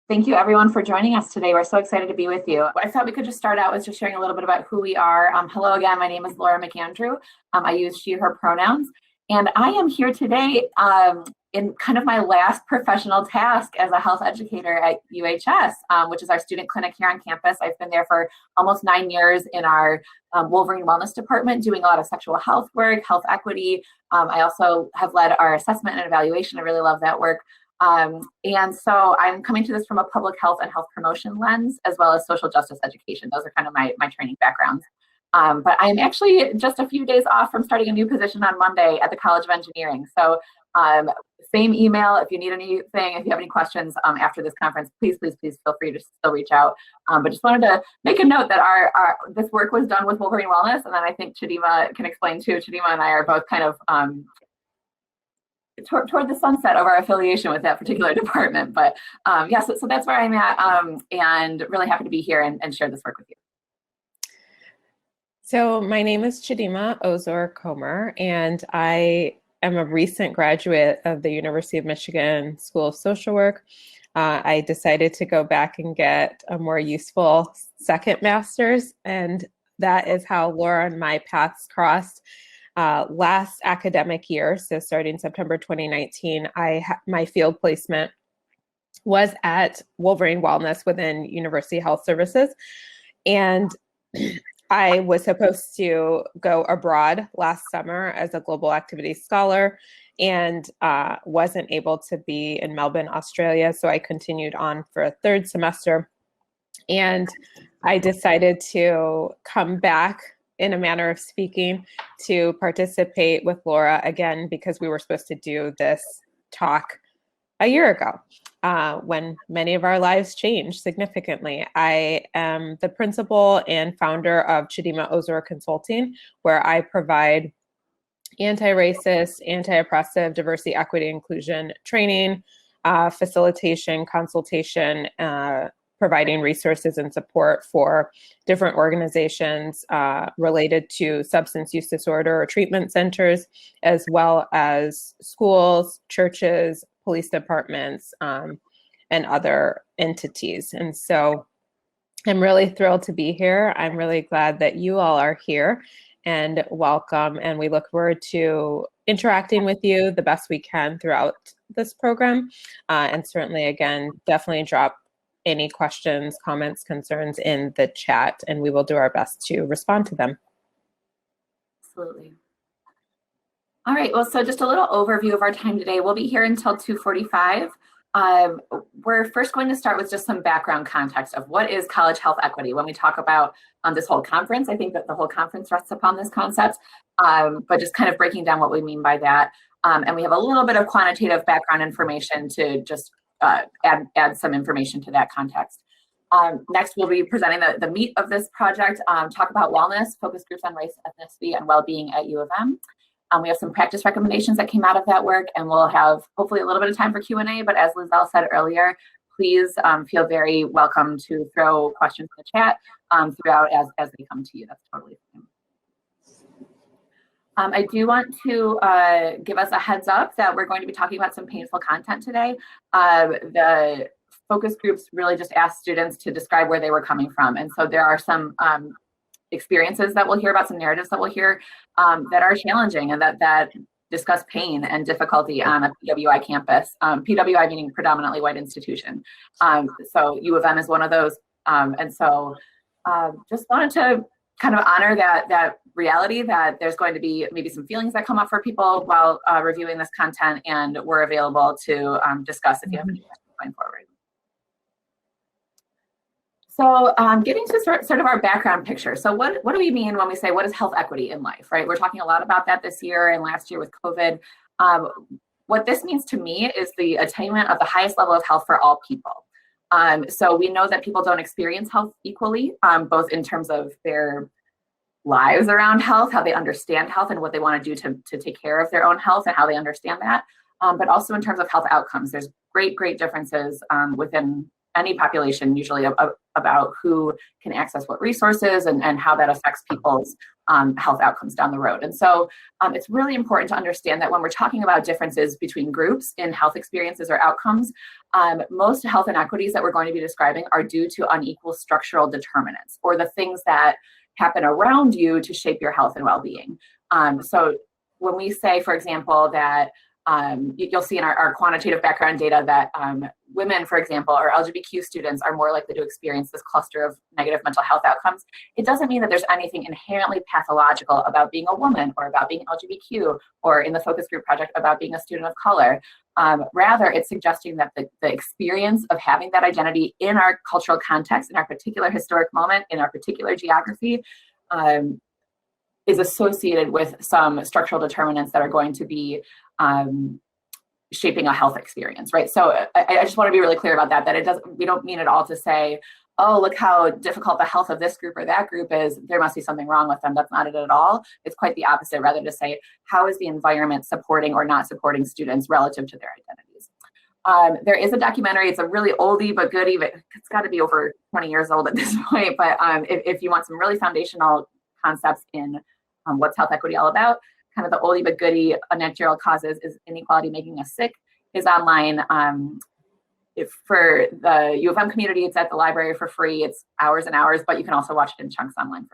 Thank you everyone for joining us today. We're so excited to be with you. I thought we could just start out with just sharing a little bit about who we are. Hello again, my name is Laura McAndrew. I use she, her pronouns. And I am here today in kind of my last professional task as a health educator at UHS, which is our student clinic here on campus. I've been there for almost 9 years in our Wolverine Wellness department, doing a lot of sexual health work, health equity. I also have led our assessment and evaluation. I really love that work. And so I'm coming to this from a public health and health promotion lens, as well as social justice education. Those are kind of my training backgrounds. But I'm actually just a few days off from starting a new position on Monday at the College of Engineering. So same email if you need anything, if you have any questions after this conference, please feel free to still reach out. But just wanted to make a note that our this work was done with Wolverine Wellness, and then I think Chidima can explain too. Chidima and I are both kind of toward the sunset of our affiliation with that particular department. But yeah, so that's where I'm at, and really happy to be here and share this work with you. So my name is Chidima Ozor-Comer, and I am a recent graduate of the University of Michigan School of Social Work. I decided to go back and get a more useful second master's, and that is how Laura and my paths crossed. Last academic year, so starting September 2019, my field placement was at Wolverine Wellness within University Health Services. And I was supposed to go abroad last summer as a global activities scholar and wasn't able to be in Melbourne, Australia. So I continued on for a third semester. And I decided to come back, in a manner of speaking, to participate with Laura again, because we were supposed to do this talk a year ago, when many of our lives changed significantly. I am the principal and founder of Chidima Ozor Consulting, where I provide anti-racist, anti-oppressive, diversity, equity, inclusion training, facilitation, consultation, providing resources and support for different organizations related to substance use disorder or treatment centers, as well as schools, churches, police departments, and other entities. And so I'm really thrilled to be here. I'm really glad that you all are here, and welcome. And we look forward to interacting with you the best we can throughout this program. And certainly, again, definitely drop any questions, comments, concerns in the chat, and we will do our best to respond to them. Absolutely. All right, well, so just a little overview of our time today. We'll be here until 2:45. We're first going to start with just some background context of what is college health equity. When we talk about this whole conference, I think that the whole conference rests upon this concept, but just kind of breaking down what we mean by that. And we have a little bit of quantitative background information to just add some information to that context. Next, we'll be presenting the meat of this project, talk about wellness, focus groups on race, ethnicity, and well-being at U of M. We have some practice recommendations that came out of that work, and we'll have hopefully a little bit of time for Q&A, but as Lizelle said earlier, please feel very welcome to throw questions in the chat throughout as they come to you. That's totally fine. I do want to give us a heads up that we're going to be talking about some painful content today. The focus groups really just asked students to describe where they were coming from. And so there are some experiences that we'll hear about, some narratives that we'll hear that are challenging and that discuss pain and difficulty on a PWI campus. PWI meaning predominantly white institution. So U of M is one of those. And so just wanted to kind of honor that reality that there's going to be maybe some feelings that come up for people while reviewing this content, and we're available to discuss if you have any questions going forward. So getting to sort of our background picture. So what do we mean when we say what is health equity in life, right? We're talking a lot about that this year and last year with COVID. What this means to me is the attainment of the highest level of health for all people. So we know that people don't experience health equally, both in terms of their lives around health, how they understand health and what they want to do to take care of their own health and how they understand that, but also in terms of health outcomes. There's great differences within any population, usually about who can access what resources and how that affects people's health outcomes down the road. And so it's really important to understand that when we're talking about differences between groups in health experiences or outcomes, most health inequities that we're going to be describing are due to unequal structural determinants, or the things that happen around you to shape your health and well-being. So when we say, for example, that you'll see in our quantitative background data that women, for example, or LGBTQ students are more likely to experience this cluster of negative mental health outcomes. It doesn't mean that there's anything inherently pathological about being a woman, or about being LGBTQ, or in the focus group project about being a student of color. Rather, it's suggesting that the experience of having that identity in our cultural context, in our particular historic moment, in our particular geography, is associated with some structural determinants that are going to be shaping a health experience, right? So I just want to be really clear about that, we don't mean it all to say, oh, look how difficult the health of this group or that group is, there must be something wrong with them. That's not it at all. It's quite the opposite, rather to say, how is the environment supporting or not supporting students relative to their identities? There is a documentary, it's a really oldie but goodie, but it's got to be over 20 years old at this point. But if you want some really foundational concepts in what's health equity all about, kind of the oldie but goodie, unnatural causes is inequality making us sick, is online. If for the U of M community, it's at the library for free. It's hours and hours, but you can also watch it in chunks online.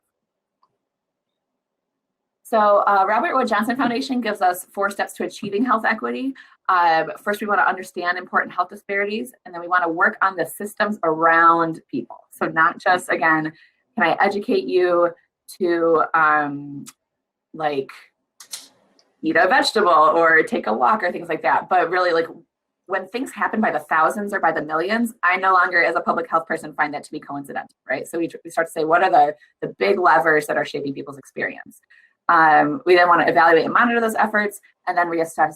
So Robert Wood Johnson Foundation gives us 4 steps to achieving health equity. First, we want to understand important health disparities, and then we want to work on the systems around people. So not just, again, can I educate you to like eat a vegetable or take a walk or things like that, but really, like, when things happen by the thousands or by the millions, I no longer, as a public health person, find that to be coincidental, right? So we start to say, what are the big levers that are shaping people's experience? We then want to evaluate and monitor those efforts, and then reassess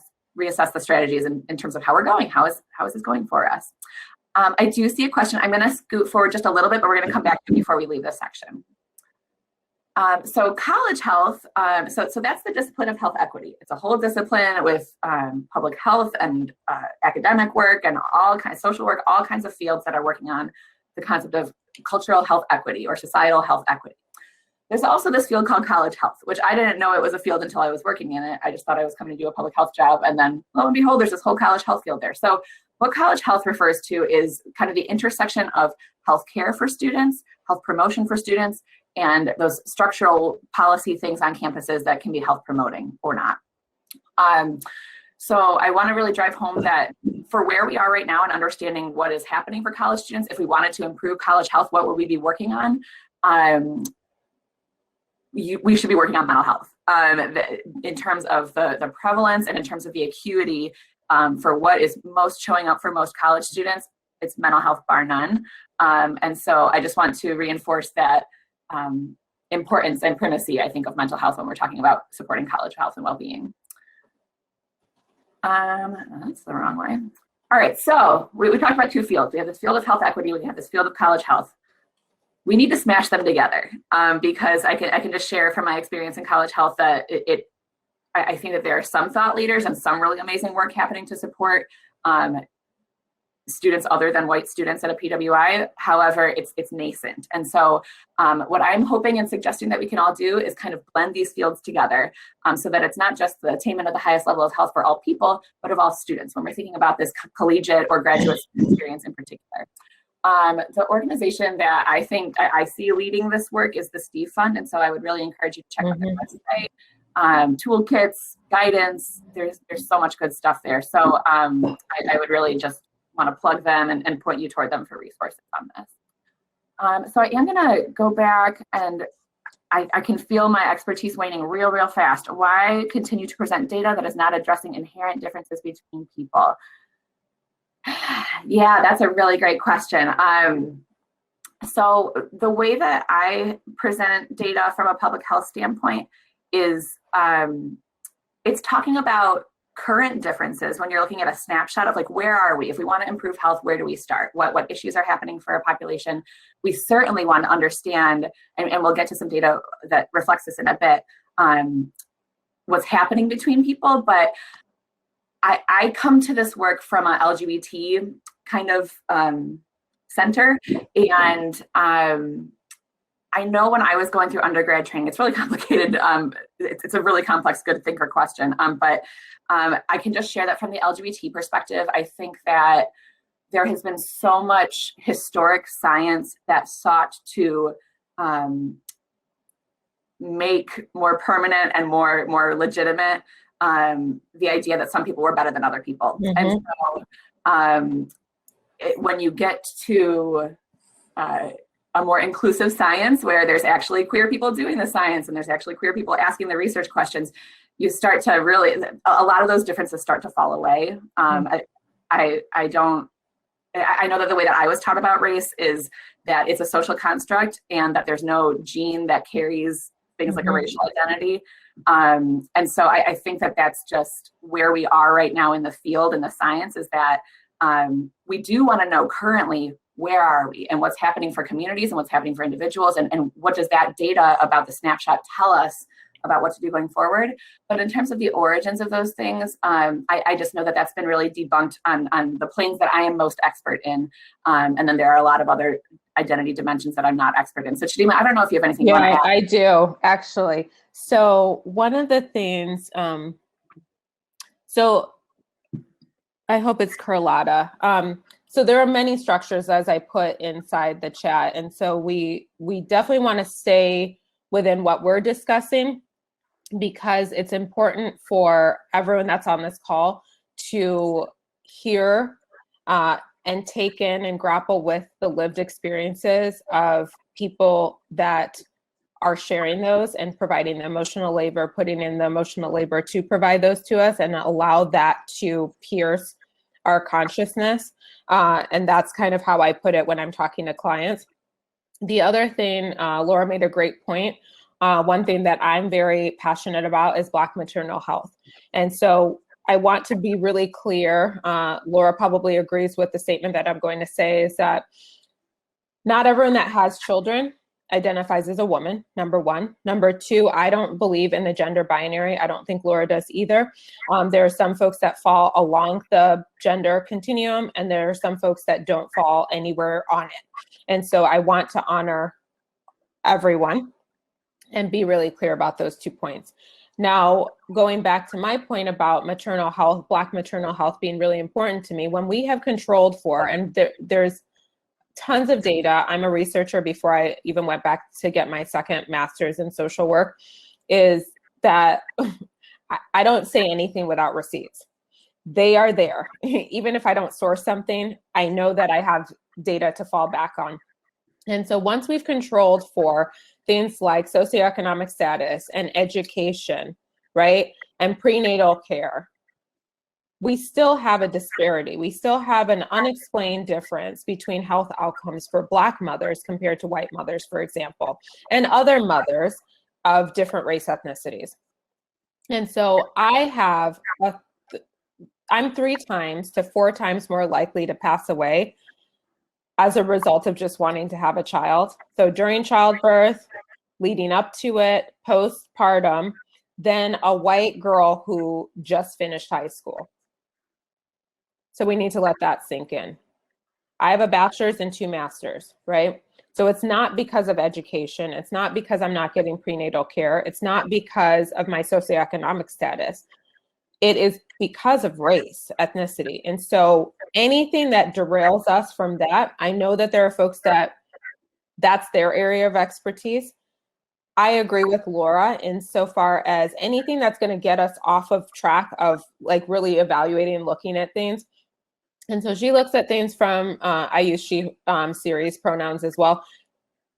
the strategies in terms of how we're going. How is this going for us? I do see a question. I'm going to scoot forward just a little bit, but we're going to come back to it before we leave this section. So college health, so that's the discipline of health equity. It's a whole discipline with public health and academic work and all kinds of social work, all kinds of fields that are working on the concept of cultural health equity or societal health equity. There's also this field called college health, which I didn't know it was a field until I was working in it. I just thought I was coming to do a public health job, and then lo and behold, there's this whole college health field there. So what college health refers to is kind of the intersection of healthcare for students, health promotion for students, and those structural policy things on campuses that can be health promoting or not. So I want to really drive home that for where we are right now and understanding what is happening for college students, if we wanted to improve college health, what would we be working on? We should be working on mental health in terms of the prevalence and in terms of the acuity for what is most showing up for most college students. It's mental health, bar none. And so I just want to reinforce that importance and primacy, I think, of mental health when we're talking about supporting college health and well-being. That's the wrong way. All right, so we talked about 2 fields. We have this field of health equity, we have this field of college health. We need to smash them together because I can just share from my experience in college health that I think that there are some thought leaders and some really amazing work happening to support students other than white students at a PWI. However, it's nascent. And so what I'm hoping and suggesting that we can all do is kind of blend these fields together so that it's not just the attainment of the highest level of health for all people, but of all students when we're thinking about this collegiate or graduate experience in particular. The organization that I think I see leading this work is the Steve Fund. And so I would really encourage you to check out their website, toolkits, guidance. There's so much good stuff there. So I would really just want to plug them and point you toward them for resources on this. So I am going to go back, and I can feel my expertise waning real fast. Why continue to present data that is not addressing inherent differences between people? Yeah, that's a really great question. So the way that I present data from a public health standpoint is it's talking about current differences when you're looking at a snapshot of like, where are we? If we want to improve health, where do we start? What issues are happening for a population? We certainly want to understand, and we'll get to some data that reflects this in a bit, what's happening between people. But I come to this work from a LGBT kind of center, and I know when I was going through undergrad training, it's really complicated. It's a really complex, good thinker question. But I can just share that from the LGBT perspective. I think that there has been so much historic science that sought to make more permanent and more legitimate the idea that some people were better than other people. And so when you get to a more inclusive science where there's actually queer people doing the science and there's actually queer people asking the research questions, you start to really, a lot of those differences start to fall away. I know that the way that I was taught about race is that it's a social construct and that there's no gene that carries things like a racial identity. And so I think that that's just where we are right now in the field, in the science, is that we do want to know currently, where are we and what's happening for communities and what's happening for individuals, and what does that data about the snapshot tell us about what to do going forward. But in terms of the origins of those things, I just know that that's been really debunked on the planes that I am most expert in. And then there are a lot of other identity dimensions that I'm not expert in. So Chidima, I don't know if you have anything you want to add. I do, actually. So one of the things, so I hope it's Carlotta. So there are many structures, as I put inside the chat. And so we definitely want to stay within what we're discussing, because it's important for everyone that's on this call to hear and take in and grapple with the lived experiences of people that are sharing those and providing the emotional labor, putting in the emotional labor to provide those to us, and allow that to pierce our consciousness. And that's kind of how I put it when I'm talking to clients. The other thing, Laura made a great point. One thing that I'm very passionate about is Black maternal health. And so I want to be really clear. Laura probably agrees with the statement that I'm going to say, is that not everyone that has children identifies as a woman, number one. Number two, I don't believe in the gender binary. I don't think Laura does either. There are some folks that fall along the gender continuum, and there are some folks that don't fall anywhere on it. And so I want to honor everyone and be really clear about those 2 points. Now, going back to my point about maternal health, Black maternal health being really important to me, when we have controlled for, and there's tons of data. I'm a researcher before I even went back to get my second master's in social work, is that I don't say anything without receipts. They are there. Even if I don't source something, I know that I have data to fall back on. And so once we've controlled for things like socioeconomic status and education, right, and prenatal care, we still have a disparity. We still have an unexplained difference between health outcomes for Black mothers compared to white mothers, for example, and other mothers of different race ethnicities. And so I'm 3 times to 4 times more likely to pass away as a result of just wanting to have a child. So during childbirth, leading up to it, postpartum, than a white girl who just finished high school. So we need to let that sink in. I have a bachelor's and 2 masters, right? So it's not because of education. It's not because I'm not getting prenatal care. It's not because of my socioeconomic status. It is because of race, ethnicity. And so anything that derails us from that, I know that there are folks that's their area of expertise. I agree with Laura insofar as anything that's going to get us off of track of like really evaluating and looking at things. And so she looks at things from, I use she series pronouns as well.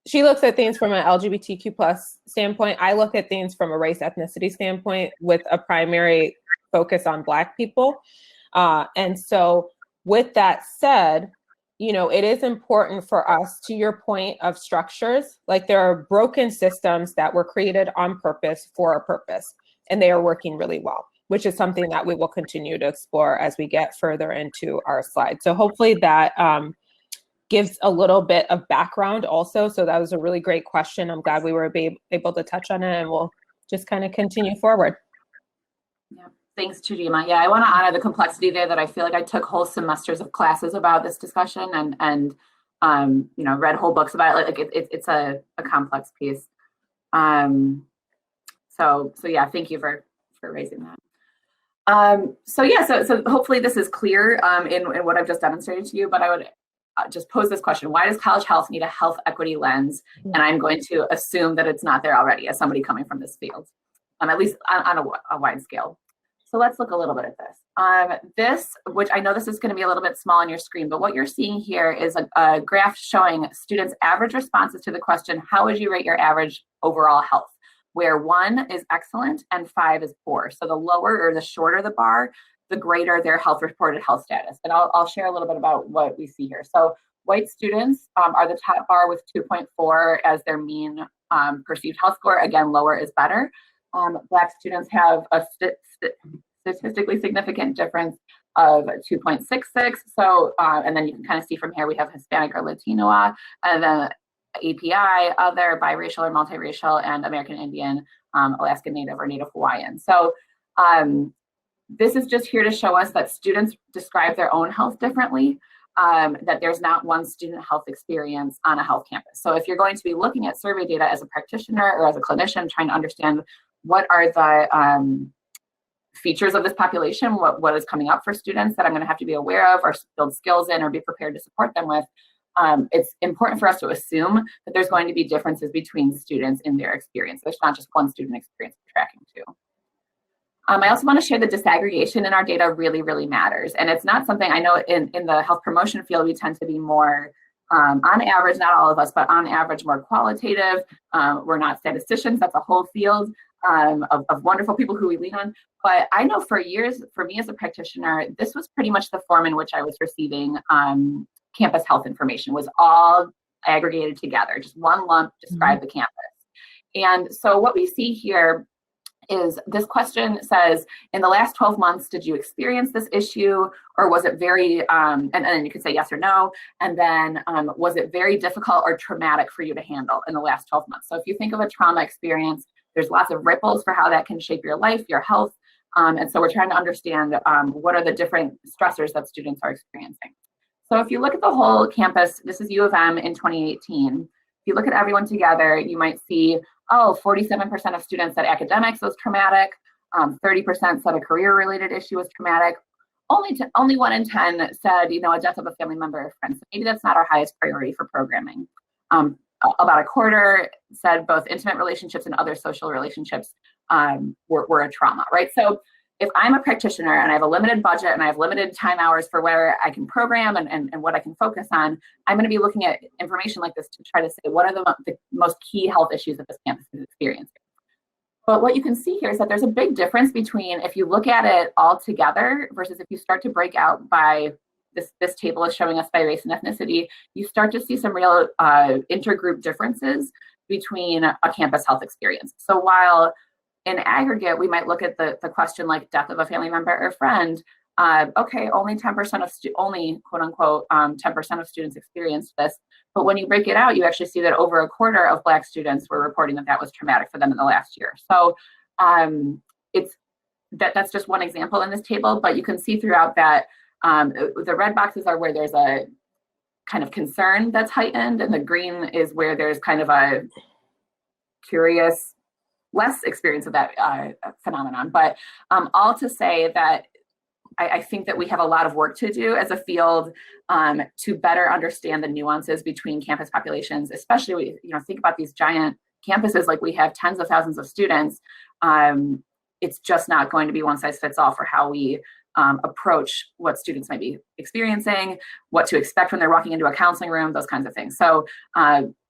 She looks at things from an LGBTQ plus standpoint. I look at things from a race ethnicity standpoint with a primary focus on Black people. And so with that said, you know, it is important for us, to your point of structures, like there are broken systems that were created on purpose for a purpose, and they are working really well, which is something that we will continue to explore as we get further into our slides. So hopefully that gives a little bit of background also. So that was a really great question. I'm glad we were able to touch on it, and we'll just kind of continue forward. Yeah. Thanks, Chidima. Yeah, I want to honor the complexity there, that I feel like I took whole semesters of classes about this discussion, and read whole books about it. Like it's a complex piece. So yeah, thank you for raising that. So hopefully this is clear in what I've just demonstrated to you, but I would just pose this question: why does college health need a health equity lens? And I'm going to assume that it's not there already as somebody coming from this field, at least on a wide scale. So let's look a little bit at this. This, which I know this is going to be a little bit small on your screen, but what you're seeing here is a graph showing students' average responses to the question, how would you rate your average overall health? Where 1 is excellent and 5 is poor. So the lower or the shorter the bar, the greater their reported health status. And I'll share a little bit about what we see here. So white students are the top bar with 2.4 as their mean perceived health score. Again, lower is better. Black students have a statistically significant difference of 2.66. So, and then you can kind of see from here, we have Hispanic or Latino, and then API, other, biracial or multiracial, and American Indian, Alaska Native or Native Hawaiian. So this is just here to show us that students describe their own health differently, that there's not one student health experience on a health campus. So if you're going to be looking at survey data as a practitioner or as a clinician trying to understand what are the features of this population, what is coming up for students that I'm going to have to be aware of or build skills in or be prepared to support them with, it's important for us to assume that there's going to be differences between students in their experience. There's not just one student experience we're tracking to. I also want to share the disaggregation in our data really, really matters. And it's not something I know in the health promotion field, we tend to be more, on average, not all of us, but on average, more qualitative. We're not statisticians, that's a whole field of wonderful people who we lean on. But I know for years, for me as a practitioner, this was pretty much the form in which I was receiving campus health information, was all aggregated together, just one lump describe the campus. And so what we see here is this question says, in the last 12 months, did you experience this issue, or was it very, and then you can say yes or no, and then was it very difficult or traumatic for you to handle in the last 12 months? So if you think of a trauma experience, there's lots of ripples for how that can shape your life, your health, and so we're trying to understand what are the different stressors that students are experiencing. So if you look at the whole campus, this is U of M in 2018. If you look at everyone together, you might see, 47% of students said academics was traumatic, 30% said a career-related issue was traumatic. Only 1 in 10 said, a death of a family member or friend. So maybe that's not our highest priority for programming. About a quarter said both intimate relationships and other social relationships were a trauma, right? So if I'm a practitioner and I have a limited budget and I have limited time hours for where I can program and what I can focus on, I'm going to be looking at information like this to try to say what are the most key health issues that this campus is experiencing. But what you can see here is that there's a big difference between if you look at it all together versus if you start to break out by this table is showing us by race and ethnicity, you start to see some real intergroup differences between a campus health experience. So while in aggregate, we might look at the question like death of a family member or friend. Okay, only 10% of only quote unquote 10% of students experienced this. But when you break it out, you actually see that over a quarter of Black students were reporting that was traumatic for them in the last year. So that's just one example in this table, but you can see throughout that the red boxes are where there's a kind of concern that's heightened, and the green is where there's kind of a curious less experience of that phenomenon. But all to say that I think that we have a lot of work to do as a field to better understand the nuances between campus populations, especially, think about these giant campuses, like we have tens of thousands of students. It's just not going to be one size fits all for how we approach what students might be experiencing, what to expect when they're walking into a counseling room, those kinds of things. So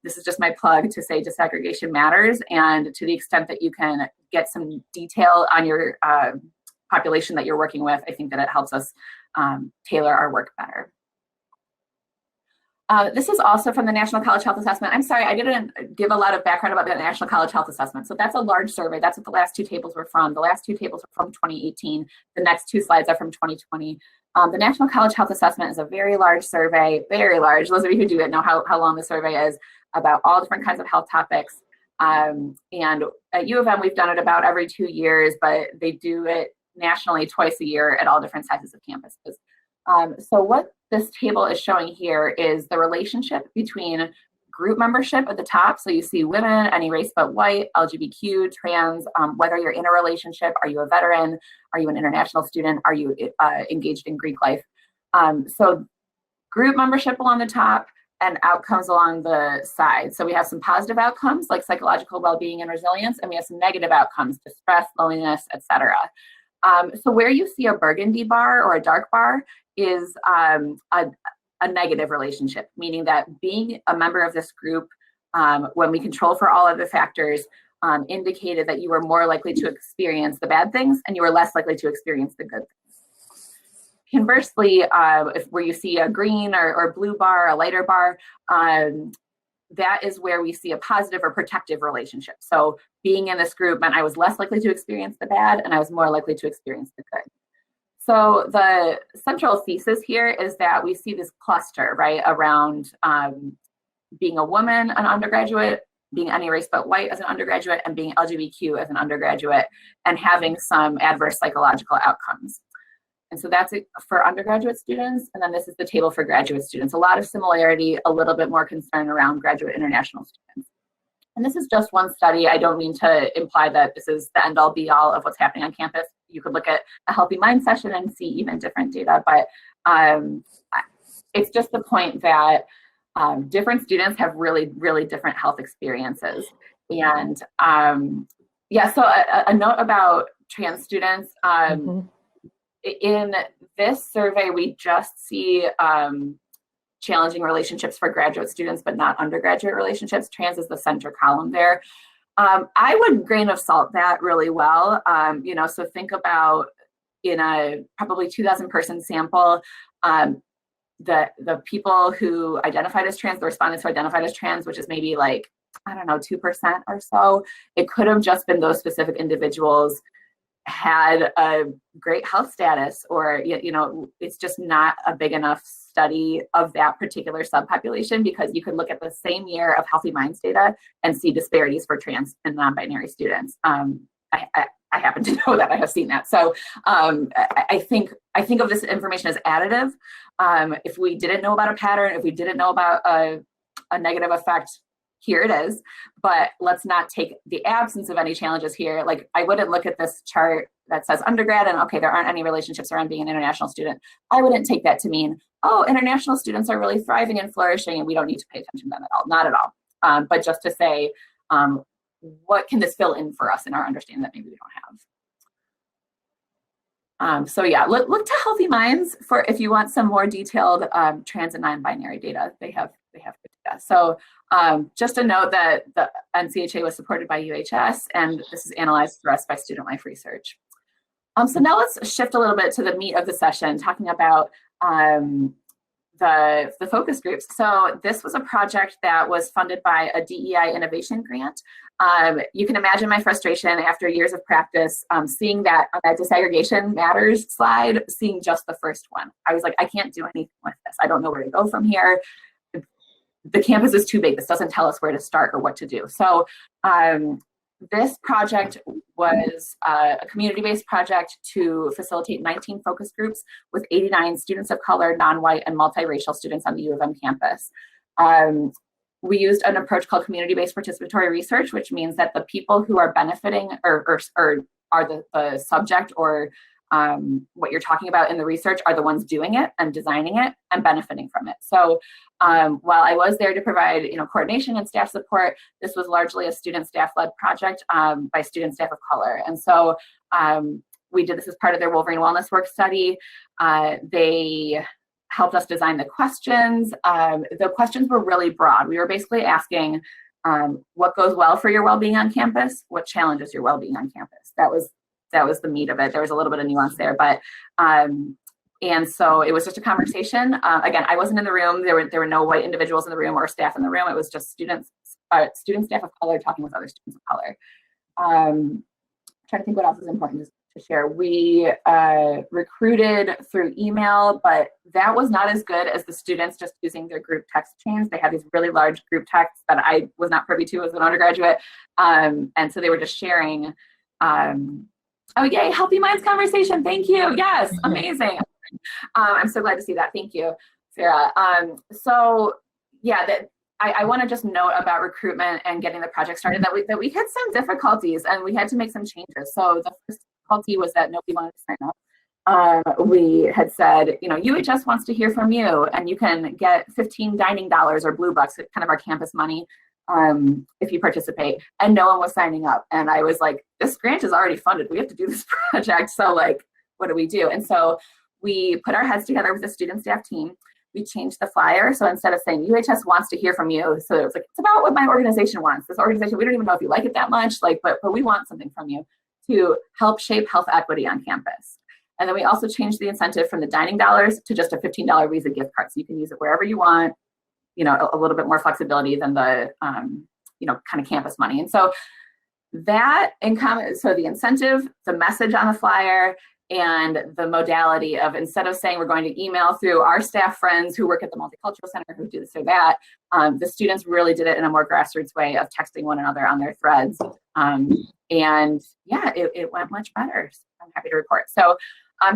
this is just my plug to say disaggregation matters, and to the extent that you can get some detail on your population that you're working with, I think that it helps us tailor our work better. This is also from the National College Health Assessment. I'm sorry, I didn't give a lot of background about the National College Health Assessment. So that's a large survey. That's what the last two tables were from. The last two tables are from 2018. The next two slides are from 2020. The National College Health Assessment is a very large survey, very large. Those of you who do it know how long the survey is, about all different kinds of health topics. And at U of M, we've done it about every 2 years, but they do it nationally twice a year at all different sizes of campuses. So what this table is showing here is the relationship between group membership at the top. So you see women, any race but white, LGBTQ, trans, whether you're in a relationship, are you a veteran, are you an international student, are you engaged in Greek life? So group membership along the top and outcomes along the side. So we have some positive outcomes like psychological well-being and resilience, and we have some negative outcomes, distress, loneliness, etc. So where you see a burgundy bar or a dark bar is a negative relationship, meaning that being a member of this group, when we control for all of the factors, indicated that you were more likely to experience the bad things and you were less likely to experience the good things. Conversely, where you see a green or blue bar, a lighter bar, that is where we see a positive or protective relationship. So being in this group meant I was less likely to experience the bad and I was more likely to experience the good. So the central thesis here is that we see this cluster, right, around being a woman, an undergraduate, being any race but white as an undergraduate, and being LGBTQ as an undergraduate, and having some adverse psychological outcomes. And so that's it for undergraduate students. And then this is the table for graduate students. A lot of similarity, a little bit more concern around graduate international students. And this is just one study. I don't mean to imply that this is the end all be all of what's happening on campus. You could look at a Healthy Mind session and see even different data, but it's just the point that different students have really, really different health experiences. And yeah, so a note about trans students. In this survey, we just see challenging relationships for graduate students, but not undergraduate relationships. Trans is the center column there. I would grain of salt that really well. So think about in a probably 2,000 person sample, the people who identified as trans, the respondents who identified as trans, which is maybe like, I don't know, 2% or so. It could have just been those specific individuals had a great health status, or it's just not a big enough study of that particular subpopulation, because you could look at the same year of Healthy Minds data and see disparities for trans and non-binary students. I happen to know that. I have seen that. So I think of this information as additive. If we didn't know about a pattern, if we didn't know about a negative effect, here it is. But let's not take the absence of any challenges here. Like, I wouldn't look at this chart that says undergrad and okay, there aren't any relationships around being an international student. I wouldn't take that to mean, oh, international students are really thriving and flourishing and we don't need to pay attention to them at all. Not at all. But just to say, what can this fill in for us in our understanding that maybe we don't have? So yeah, look to Healthy Minds for if you want some more detailed trans and non-binary data. They have good data. So just a note that the NCHA was supported by UHS, and this is analyzed for us by Student Life Research. So now let's shift a little bit to the meat of the session, talking about the focus groups. So this was a project that was funded by a DEI innovation grant. You can imagine my frustration after years of practice, seeing that on that disaggregation matters slide, seeing just the first one. I was like, I can't do anything with this. I don't know where to go from here. The campus is too big. This doesn't tell us where to start or what to do. So this project was a community-based project to facilitate 19 focus groups with 89 students of color, non-white, and multiracial students on the U of M campus. We used an approach called community-based participatory research, which means that the people who are benefiting or are the subject or what you're talking about in the research are the ones doing it and designing it and benefiting from it. So while I was there to provide coordination and staff support, this was largely a student staff-led project by student staff of color. And so we did this as part of their Wolverine Wellness work study. They helped us design the questions. The questions were really broad. We were basically asking what goes well for your well-being on campus, what challenges your well-being on campus. That was the meat of it. There was a little bit of nuance there, but and so it was just a conversation. Again, I wasn't in the room. There were no white individuals in the room or staff in the room. It was just student staff of color talking with other students of color. Trying to think what else is important to share. We recruited through email, but that was not as good as the students just using their group text chains. They had these really large group texts that I was not privy to as an undergraduate. And so they were just sharing. Oh, yay, Healthy Minds conversation. Thank you. Yes, amazing. I'm so glad to see that. Thank you. Sarah. So yeah, I want to just note about recruitment and getting the project started that we had some difficulties and we had to make some changes. So the first difficulty was that nobody wanted to sign up. We had said, UHS wants to hear from you, and you can get 15 dining dollars or blue bucks, kind of our campus money, if you participate. And no one was signing up. And I was like, this grant is already funded. We have to do this project. So like, what do we do? And so we put our heads together with the student staff team. We changed the flyer. So instead of saying UHS wants to hear from you, so it was like, it's about what my organization wants. This organization, we don't even know if you like it that much, but we want something from you to help shape health equity on campus. And then we also changed the incentive from the dining dollars to just a $15 Visa gift card. So you can use it wherever you want, a little bit more flexibility than the, kind of campus money. And so that so the incentive, the message on the flyer, and the modality of, instead of saying we're going to email through our staff friends who work at the Multicultural Center who do this or that, the students really did it in a more grassroots way of texting one another on their threads. And yeah, it went much better. So I'm happy to report. So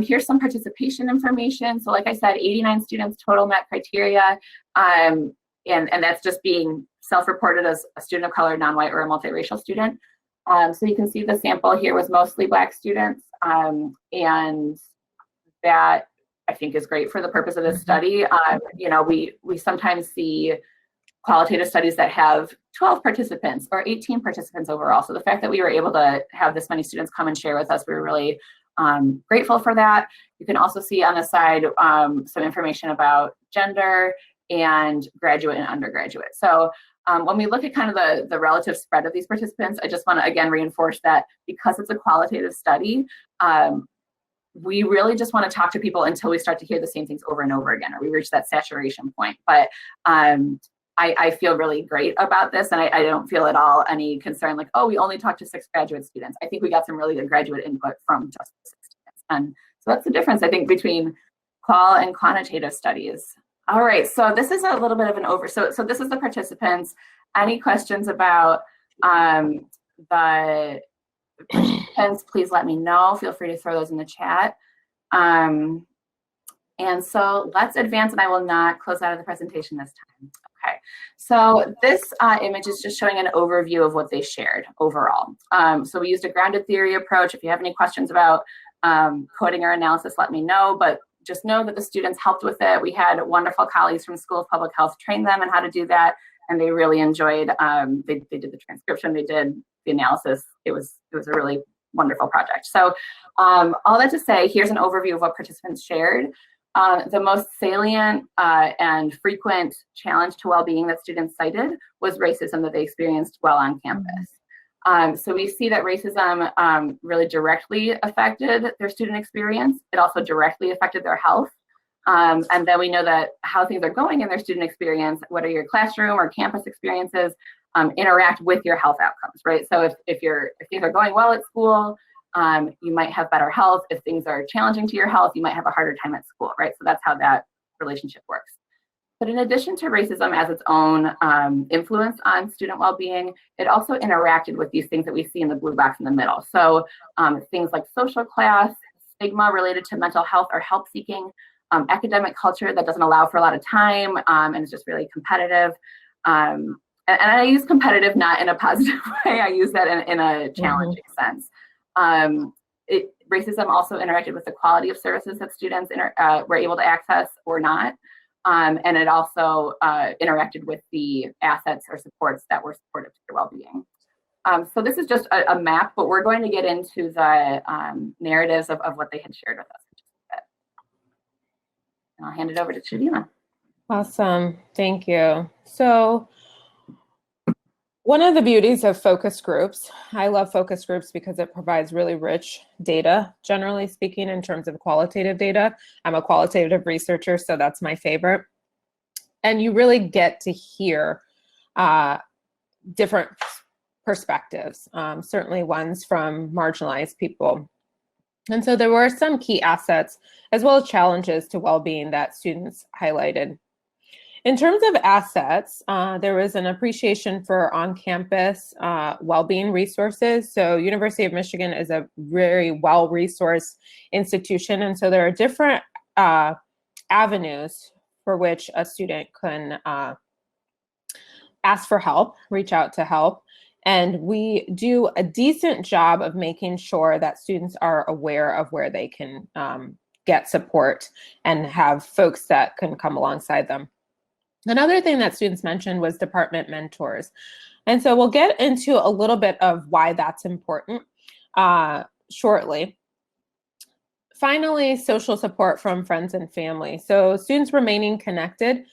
here's some participation information. So like I said, 89 students total met criteria. And that's just being self-reported as a student of color, non-white, or a multiracial student. So you can see the sample here was mostly Black students. And that I think is great for the purpose of this study. We sometimes see qualitative studies that have 12 participants or 18 participants overall. So the fact that we were able to have this many students come and share with us, we were really grateful for that. You can also see on the side some information about gender and graduate and undergraduate. So when we look at kind of the relative spread of these participants, I just want to again reinforce that because it's a qualitative study, we really just want to talk to people until we start to hear the same things over and over again, or we reach that saturation point. But I feel really great about this, and I don't feel at all any concern like, oh, we only talked to 6 graduate students. I think we got some really good graduate input from just 6 students. And so that's the difference, I think, between qual and quantitative studies. All right, so this is a little bit of an so this is the participants. Any questions about the participants, please let me know. Feel free to throw those in the chat. And so let's advance, and I will not close out of the presentation this time. Okay, so this image is just showing an overview of what they shared overall. So we used a grounded theory approach. If you have any questions about coding or analysis, let me know, but just know that the students helped with it. We had wonderful colleagues from School of Public Health train them on how to do that, and they really enjoyed, they did the transcription, they did the analysis. It was a really wonderful project. So all that to say, here's an overview of what participants shared. The most salient and frequent challenge to well-being that students cited was racism that they experienced while on campus. So we see that racism really directly affected their student experience. It also directly affected their health. And then we know that how things are going in their student experience, what are your classroom or campus experiences, interact with your health outcomes, right? So if things are going well at school, you might have better health. If things are challenging to your health, you might have a harder time at school, right? So that's how that relationship works. But in addition to racism as its own influence on student well-being, it also interacted with these things that we see in the blue box in the middle. So things like social class, stigma related to mental health or help seeking, academic culture that doesn't allow for a lot of time and is just really competitive. And I use competitive not in a positive way. I use that in a challenging sense. Racism also interacted with the quality of services that students were able to access or not. And it also interacted with the assets or supports that were supportive to their well-being. So this is just a map, but we're going to get into the narratives of what they had shared with us. And I'll hand it over to Chidima. Awesome, thank you. So one of the beauties of focus groups, I love focus groups because it provides really rich data, generally speaking, in terms of qualitative data. I'm a qualitative researcher, so that's my favorite. And you really get to hear different perspectives, certainly ones from marginalized people. And so there were some key assets as well as challenges to well-being that students highlighted. In terms of assets, there was an appreciation for on-campus well-being resources. So University of Michigan is a very well-resourced institution. And so there are different avenues for which a student can ask for help, reach out to help. And we do a decent job of making sure that students are aware of where they can get support and have folks that can come alongside them. Another thing that students mentioned was department mentors. And so we'll get into a little bit of why that's important shortly. Finally, social support from friends and family. So students remaining connected.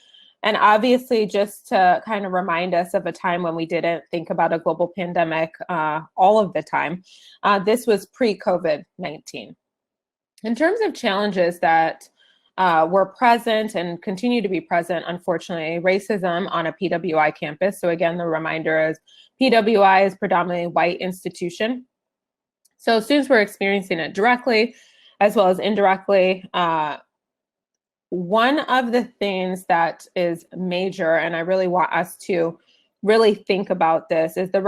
And obviously, just to kind of remind us of a time when we didn't think about a global pandemic all of the time, this was pre-COVID-19. In terms of challenges that were present and continue to be present, unfortunately, racism on a PWI campus. So again, the reminder is PWI is predominantly white institution. So students were experiencing it directly as well as indirectly. One of the things that is major, and I really want us to really think about this, is the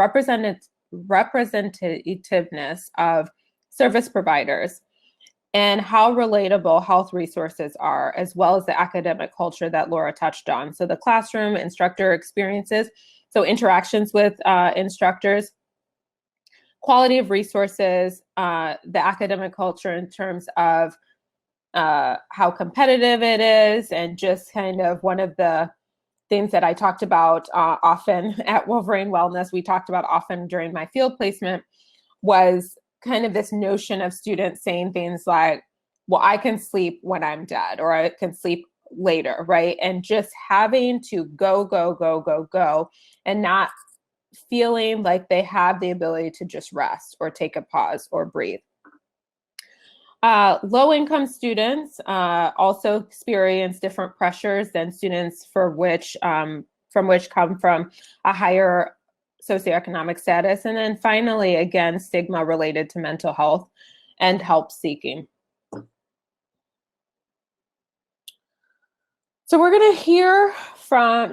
representativeness of service providers and how relatable health resources are, as well as the academic culture that Laura touched on. So the classroom instructor experiences, so interactions with instructors, quality of resources, the academic culture in terms of how competitive it is, and just kind of one of the things that I talked about often at Wolverine Wellness, we talked about often during my field placement, was kind of this notion of students saying things like, well, I can sleep when I'm dead, or I can sleep later, right? And just having to go, and not feeling like they have the ability to just rest or take a pause or breathe. Low-income students also experience different pressures than students from which come from a higher socioeconomic status. And then finally, again, stigma related to mental health and help seeking. So we're going to hear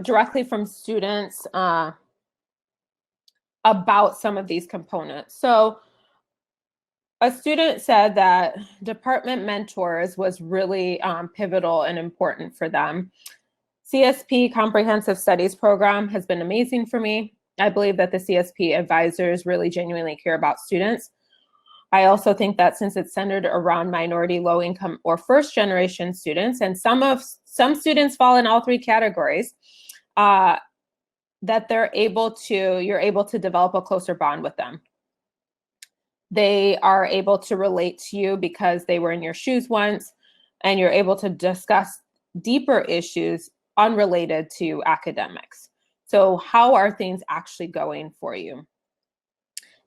directly from students about some of these components. So a student said that department mentors was really pivotal and important for them. CSP Comprehensive Studies Program has been amazing for me. I believe that the CSP advisors really genuinely care about students. I also think that since it's centered around minority, low income, or first generation students, and some students fall in all three categories, that you're able to develop a closer bond with them. They are able to relate to you because they were in your shoes once, and you're able to discuss deeper issues unrelated to academics. So how are things actually going for you?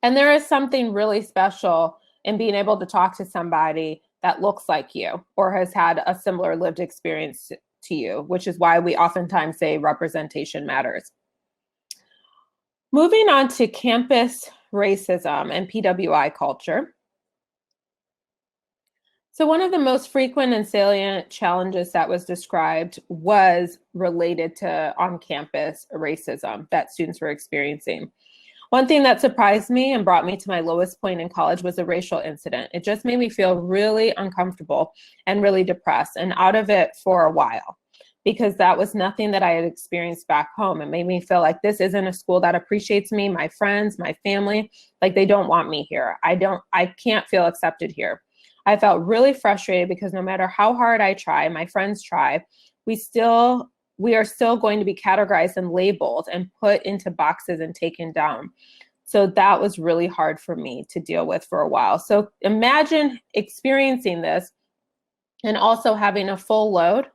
And there is something really special in being able to talk to somebody that looks like you or has had a similar lived experience to you, which is why we oftentimes say representation matters. Moving on to campus racism and PWI culture. So one of the most frequent and salient challenges that was described was related to on-campus racism that students were experiencing. One thing that surprised me and brought me to my lowest point in college was a racial incident. It just made me feel really uncomfortable and really depressed and out of it for a while, because that was nothing that I had experienced back home. It made me feel like this isn't a school that appreciates me, my friends, my family, like they don't want me here. I can't feel accepted here. I felt really frustrated because no matter how hard I try, my friends try, we are still going to be categorized and labeled and put into boxes and taken down. So that was really hard for me to deal with for a while. So imagine experiencing this and also having a full load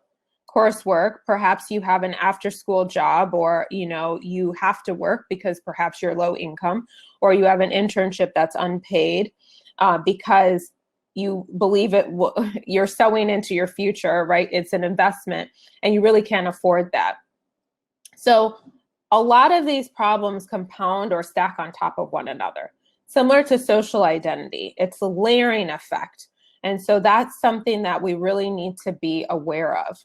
coursework. Perhaps you have an after-school job, or you have to work because perhaps you're low income, or you have an internship that's unpaid because you believe you're sowing into your future, right? It's an investment and you really can't afford that. So a lot of these problems compound or stack on top of one another. Similar to social identity, it's a layering effect. And so that's something that we really need to be aware of.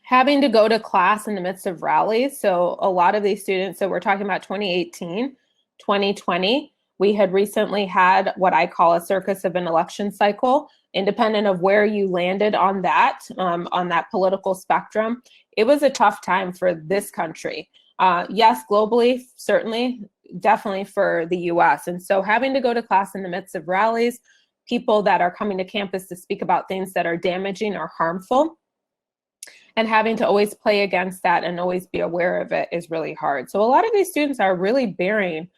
Having to go to class in the midst of rallies. So a lot of these students, so we're talking about 2018, 2020, We had recently had what I call a circus of an election cycle, independent of where you landed on that political spectrum. It was a tough time for this country. Yes, globally, certainly, definitely for the US. And so having to go to class in the midst of rallies, people that are coming to campus to speak about things that are damaging or harmful, and having to always play against that and always be aware of it is really hard. So a lot of these students are really bearing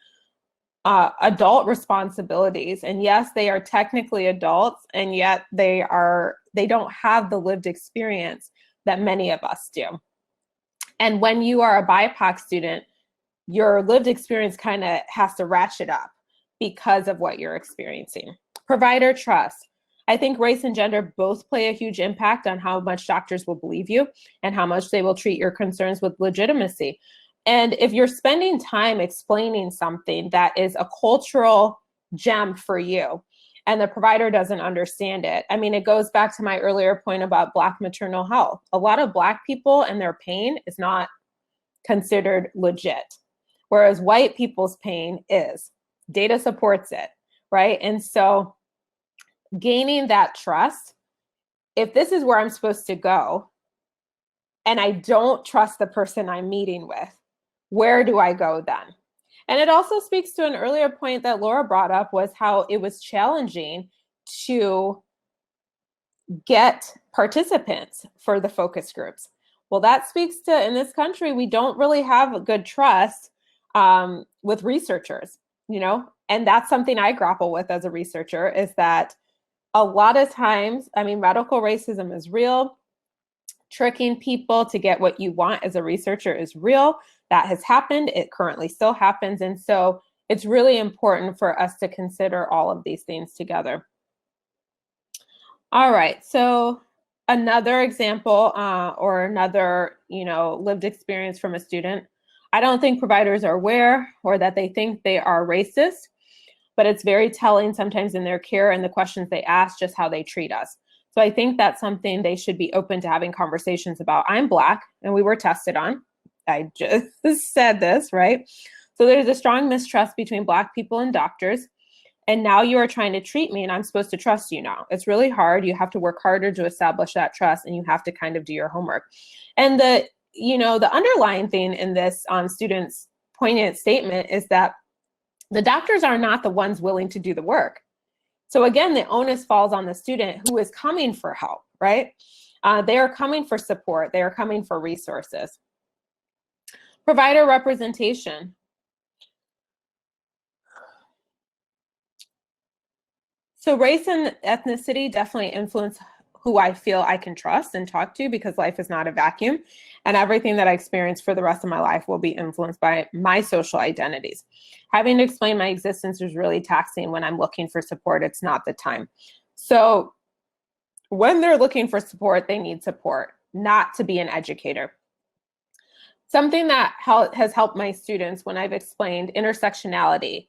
adult responsibilities. And yes, they are technically adults, and yet they don't have the lived experience that many of us do. And when you are a BIPOC student, your lived experience kind of has to ratchet up because of what you're experiencing. Provider trust. I think race and gender both play a huge impact on how much doctors will believe you and how much they will treat your concerns with legitimacy. And if you're spending time explaining something that is a cultural gem for you and the provider doesn't understand it, I mean, it goes back to my earlier point about Black maternal health. A lot of Black people and their pain is not considered legit, whereas white people's pain is. Data supports it, right? And so gaining that trust, if this is where I'm supposed to go and I don't trust the person I'm meeting with, where do I go then? And it also speaks to an earlier point that Laura brought up, was how it was challenging to get participants for the focus groups. Well, that speaks to, in this country, we don't really have a good trust with researchers, and that's something I grapple with as a researcher, is that a lot of times, I mean, radical racism is real. Tricking people to get what you want as a researcher is real. That has happened. It currently still happens. And so it's really important for us to consider all of these things together. All right, so another example or another, lived experience from a student. I don't think providers are aware or that they think they are racist, but it's very telling sometimes in their care and the questions they ask, just how they treat us. So I think that's something they should be open to having conversations about. I'm Black, and we were tested on. I just said this, right? So there's a strong mistrust between Black people and doctors. And now you are trying to treat me, and I'm supposed to trust you now. It's really hard. You have to work harder to establish that trust, and you have to kind of do your homework. And the underlying thing in this student's poignant statement is that the doctors are not the ones willing to do the work. So again, the onus falls on the student who is coming for help, right? They are coming for support. They are coming for resources. Provider representation. So race and ethnicity definitely influence who I feel I can trust and talk to, because life is not a vacuum, and everything that I experience for the rest of my life will be influenced by my social identities. Having to explain my existence is really taxing when I'm looking for support. It's not the time. So when they're looking for support, they need support, not to be an educator. Something that has helped my students when I've explained intersectionality,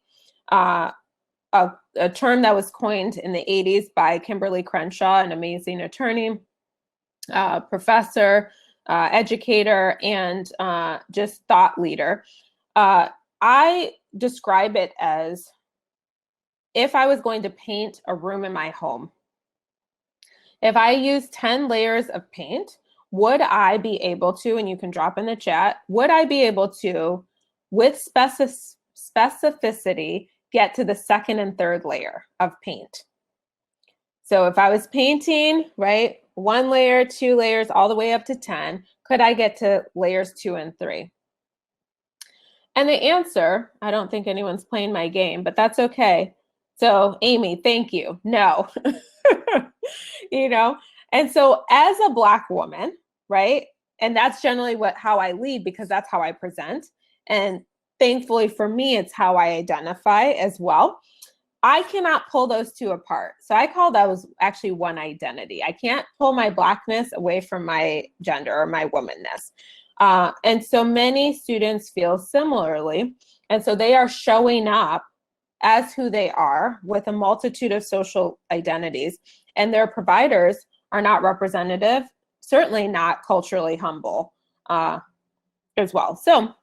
a term that was coined in the 80s by Kimberly Crenshaw, an amazing attorney, professor, educator, and just thought leader. I describe it as if I was going to paint a room in my home. If I use 10 layers of paint, would I be able to, and you can drop in the chat, would I be able to, with specificity, get to the second and third layer of paint? So if I was painting, right, 1 layer, 2 layers, all the way up to 10, could I get to layers 2 and 3? And the answer, I don't think anyone's playing my game, but that's okay. So Amy, thank you. No. And so as a Black woman, right, and that's generally how I lead, because that's how I present. And thankfully for me, it's how I identify as well. I cannot pull those two apart. So I call those actually one identity. I can't pull my Blackness away from my gender or my womanness. And so many students feel similarly. And so they are showing up as who they are with a multitude of social identities, and their providers are not representative, certainly not culturally humble as well. So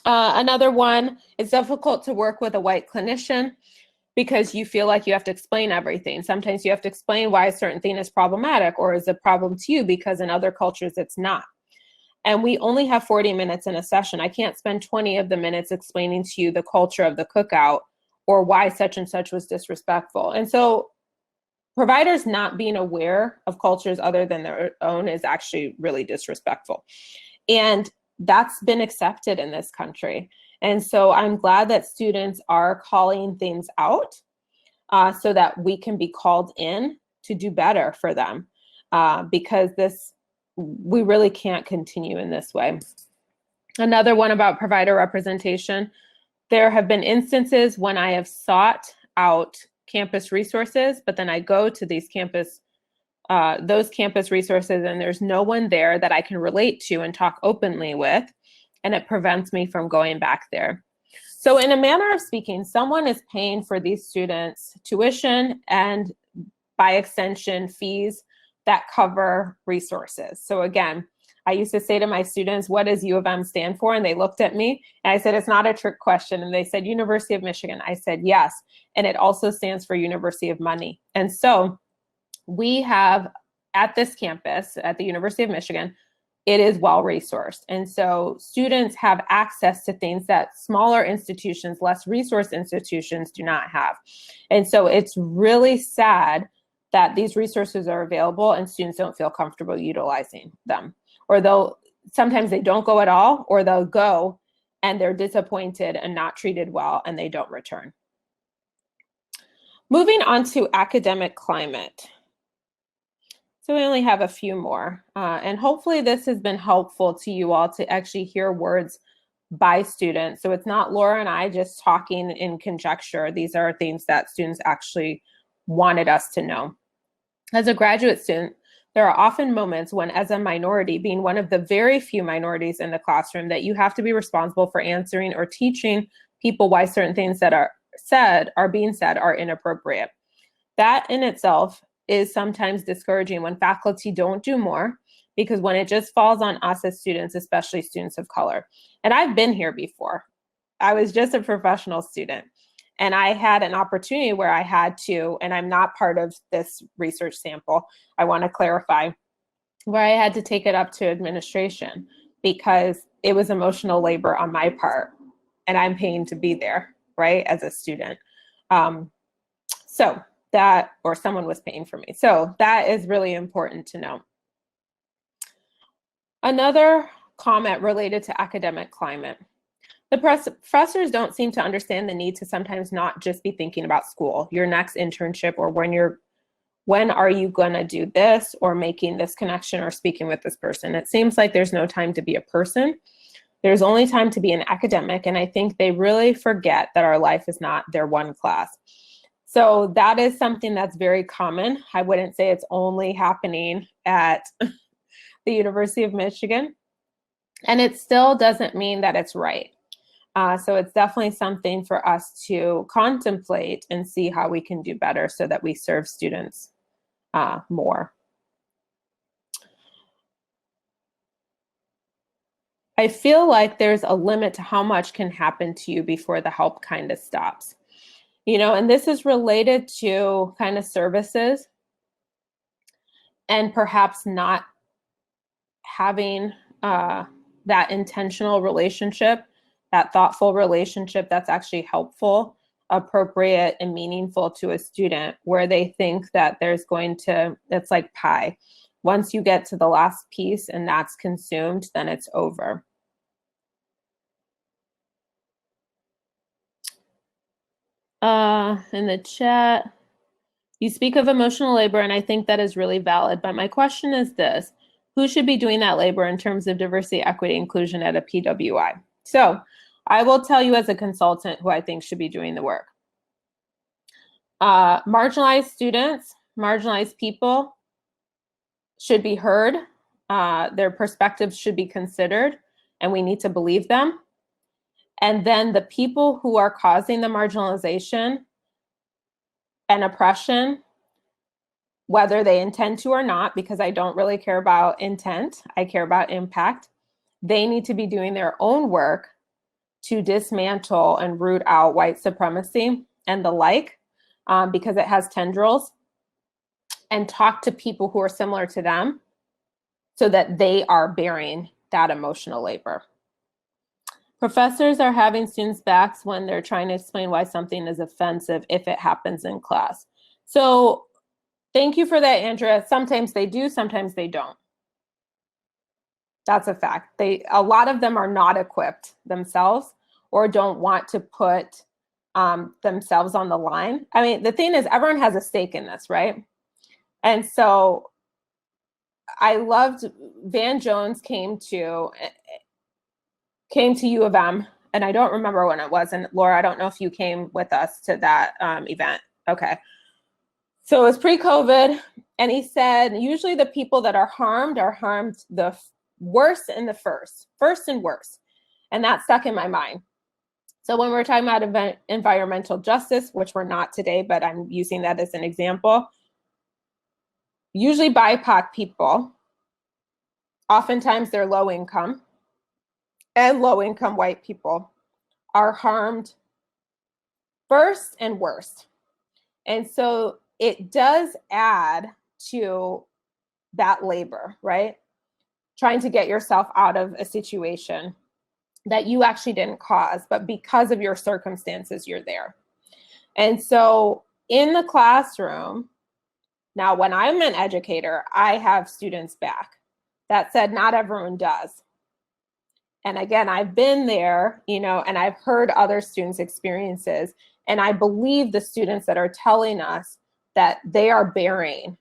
Another one, it's difficult to work with a white clinician because you feel like you have to explain everything. Sometimes you have to explain why a certain thing is problematic or is a problem to you because in other cultures it's not. And we only have 40 minutes in a session. I can't spend 20 of the minutes explaining to you the culture of the cookout or why such and such was disrespectful. And so providers not being aware of cultures other than their own is actually really disrespectful. And that's been accepted in this country. And so I'm glad that students are calling things out so that we can be called in to do better for them because we really can't continue in this way. Another one about provider representation. There have been instances when I have sought out campus resources, but then I go to those campus resources and there's no one there that I can relate to and talk openly with, and it prevents me from going back there. So in a manner of speaking, someone is paying for these students' tuition and by extension fees that cover resources. So again, I used to say to my students, what does U of M stand for? And they looked at me and I said, it's not a trick question. And they said, University of Michigan. I said, yes. And it also stands for University of Money. And so we have at this campus, at the University of Michigan, it is well-resourced. And so students have access to things that smaller institutions, less resource institutions do not have. And so it's really sad that these resources are available and students don't feel comfortable utilizing them. Or sometimes they don't go at all, or they'll go and they're disappointed and not treated well and they don't return. Moving on to academic climate. So we only have a few more, and hopefully this has been helpful to you all to actually hear words by students. So it's not Laura and I just talking in conjecture. These are things that students actually wanted us to know. As a graduate student, there are often moments when, as a minority, being one of the very few minorities in the classroom, that you have to be responsible for answering or teaching people why certain things that are being said are inappropriate. That in itself is sometimes discouraging when faculty don't do more, because when it just falls on us as students, especially students of color. And I've been here before. I was just a professional student. And I had an opportunity where I had to, and I'm not part of this research sample, I want to clarify, where I had to take it up to administration because it was emotional labor on my part and I'm paying to be there, right, as a student. Or someone was paying for me. So that is really important to know. Another comment related to academic climate. The professors don't seem to understand the need to sometimes not just be thinking about school, your next internship, or when are you gonna do this, or making this connection, or speaking with this person. It seems like there's no time to be a person. There's only time to be an academic, and I think they really forget that our life is not their one class. So that is something that's very common. I wouldn't say it's only happening at the University of Michigan, and it still doesn't mean that it's right. So it's definitely something for us to contemplate and see how we can do better so that we serve students more. I feel like there's a limit to how much can happen to you before the help kind of stops. And this is related to kind of services and perhaps not having that intentional relationship, that thoughtful relationship that's actually helpful, appropriate, and meaningful to a student, where they think that it's like pie. Once you get to the last piece and that's consumed, then it's over. In the chat, you speak of emotional labor, and I think that is really valid, but my question is this: who should be doing that labor in terms of diversity, equity, inclusion at a PWI? So I will tell you as a consultant who I think should be doing the work. Marginalized students, marginalized people should be heard. Their perspectives should be considered, and we need to believe them. And then the people who are causing the marginalization and oppression, whether they intend to or not, because I don't really care about intent, I care about impact, they need to be doing their own work to dismantle and root out white supremacy and the like, because it has tendrils, and talk to people who are similar to them so that they are bearing that emotional labor. Professors are having students' backs when they're trying to explain why something is offensive if it happens in class. So thank you for that, Andrea. Sometimes they do, sometimes they don't. That's a fact. A lot of them are not equipped themselves or don't want to put themselves on the line. I mean, the thing is, everyone has a stake in this, right? And so I loved Van Jones came to U of M, and I don't remember when it was. And Laura, I don't know if you came with us to that event. Okay. So it was pre-COVID, and he said, usually the people that are harmed the worst and the first and worst. And that stuck in my mind. So when we're talking about environmental justice, which we're not today, but I'm using that as an example, usually BIPOC people, oftentimes they're low income, and low income white people are harmed first and worst. And so it does add to that labor, right? Trying to get yourself out of a situation that you actually didn't cause, but because of your circumstances, you're there. And so in the classroom, now when I'm an educator, I have students back. That said, not everyone does. And again, I've been there, and I've heard other students' experiences, and I believe the students that are telling us that they are bearing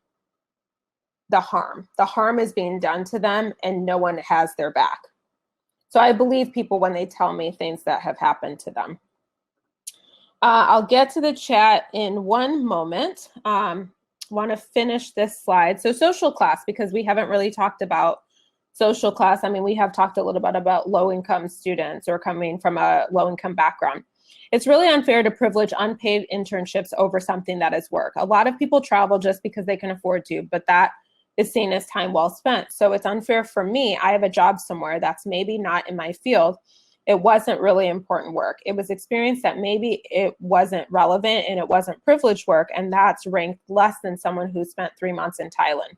the harm. The harm is being done to them and no one has their back. So I believe people when they tell me things that have happened to them. I'll get to the chat in one moment. Want to finish this slide. So social class, because we haven't really talked about social class. I mean, we have talked a little bit about low-income students or coming from a low-income background. It's really unfair to privilege unpaid internships over something that is work. A lot of people travel just because they can afford to, but that is seen as time well spent. So it's unfair for me. I have a job somewhere that's maybe not in my field. It wasn't really important work. It was experience that maybe it wasn't relevant and it wasn't privileged work, and that's ranked less than someone who spent 3 months in Thailand.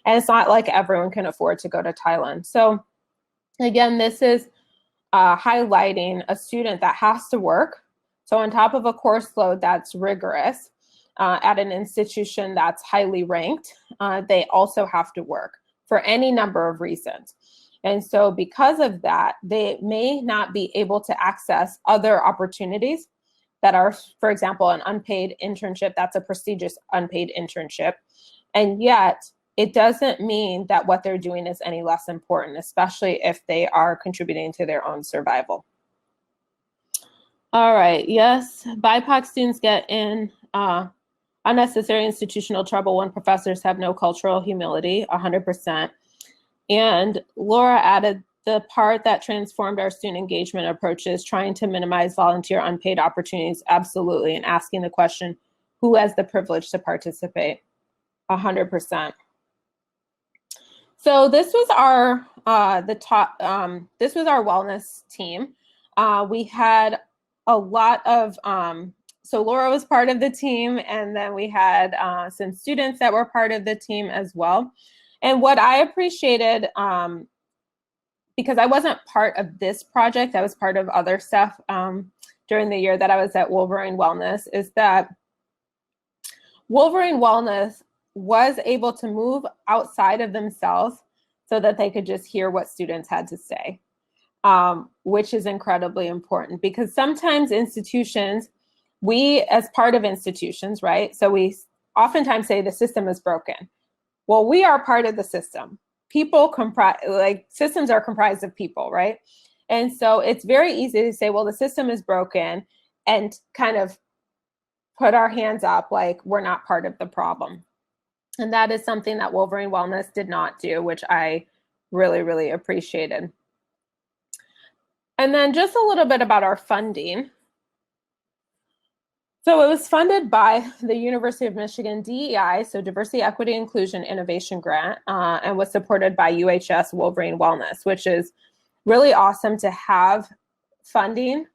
And it's not like everyone can afford to go to Thailand. So again, this is highlighting a student that has to work. So on top of a course load that's rigorous at an institution that's highly ranked, they also have to work for any number of reasons. And so because of that, they may not be able to access other opportunities that are, for example, an unpaid internship. That's a prestigious unpaid internship. And yet it doesn't mean that what they're doing is any less important, especially if they are contributing to their own survival. All right, yes, BIPOC students get in unnecessary institutional trouble when professors have no cultural humility, 100%. And Laura added the part that transformed our student engagement approaches, trying to minimize volunteer unpaid opportunities, absolutely, and asking the question, who has the privilege to participate? 100%. So this was our this was our wellness team. We had a lot of so Laura was part of the team, and then we had some students that were part of the team as well. And what I appreciated, because I wasn't part of this project, I was part of other stuff during the year that I was at Wolverine Wellness, is that Wolverine Wellness was able to move outside of themselves so that they could just hear what students had to say, which is incredibly important, because sometimes institutions, we as part of institutions, right? So we oftentimes say the system is broken. Well, we are part of the system. People comprise, like systems are comprised of people, right? And so it's very easy to say, well, the system is broken, and kind of put our hands up like we're not part of the problem. And that is something that Wolverine Wellness did not do, which I really, really appreciated. And then just a little bit about our funding. So it was funded by the University of Michigan DEI, so Diversity, Equity, Inclusion, Innovation Grant, and was supported by UHS Wolverine Wellness, which is really awesome to have funding.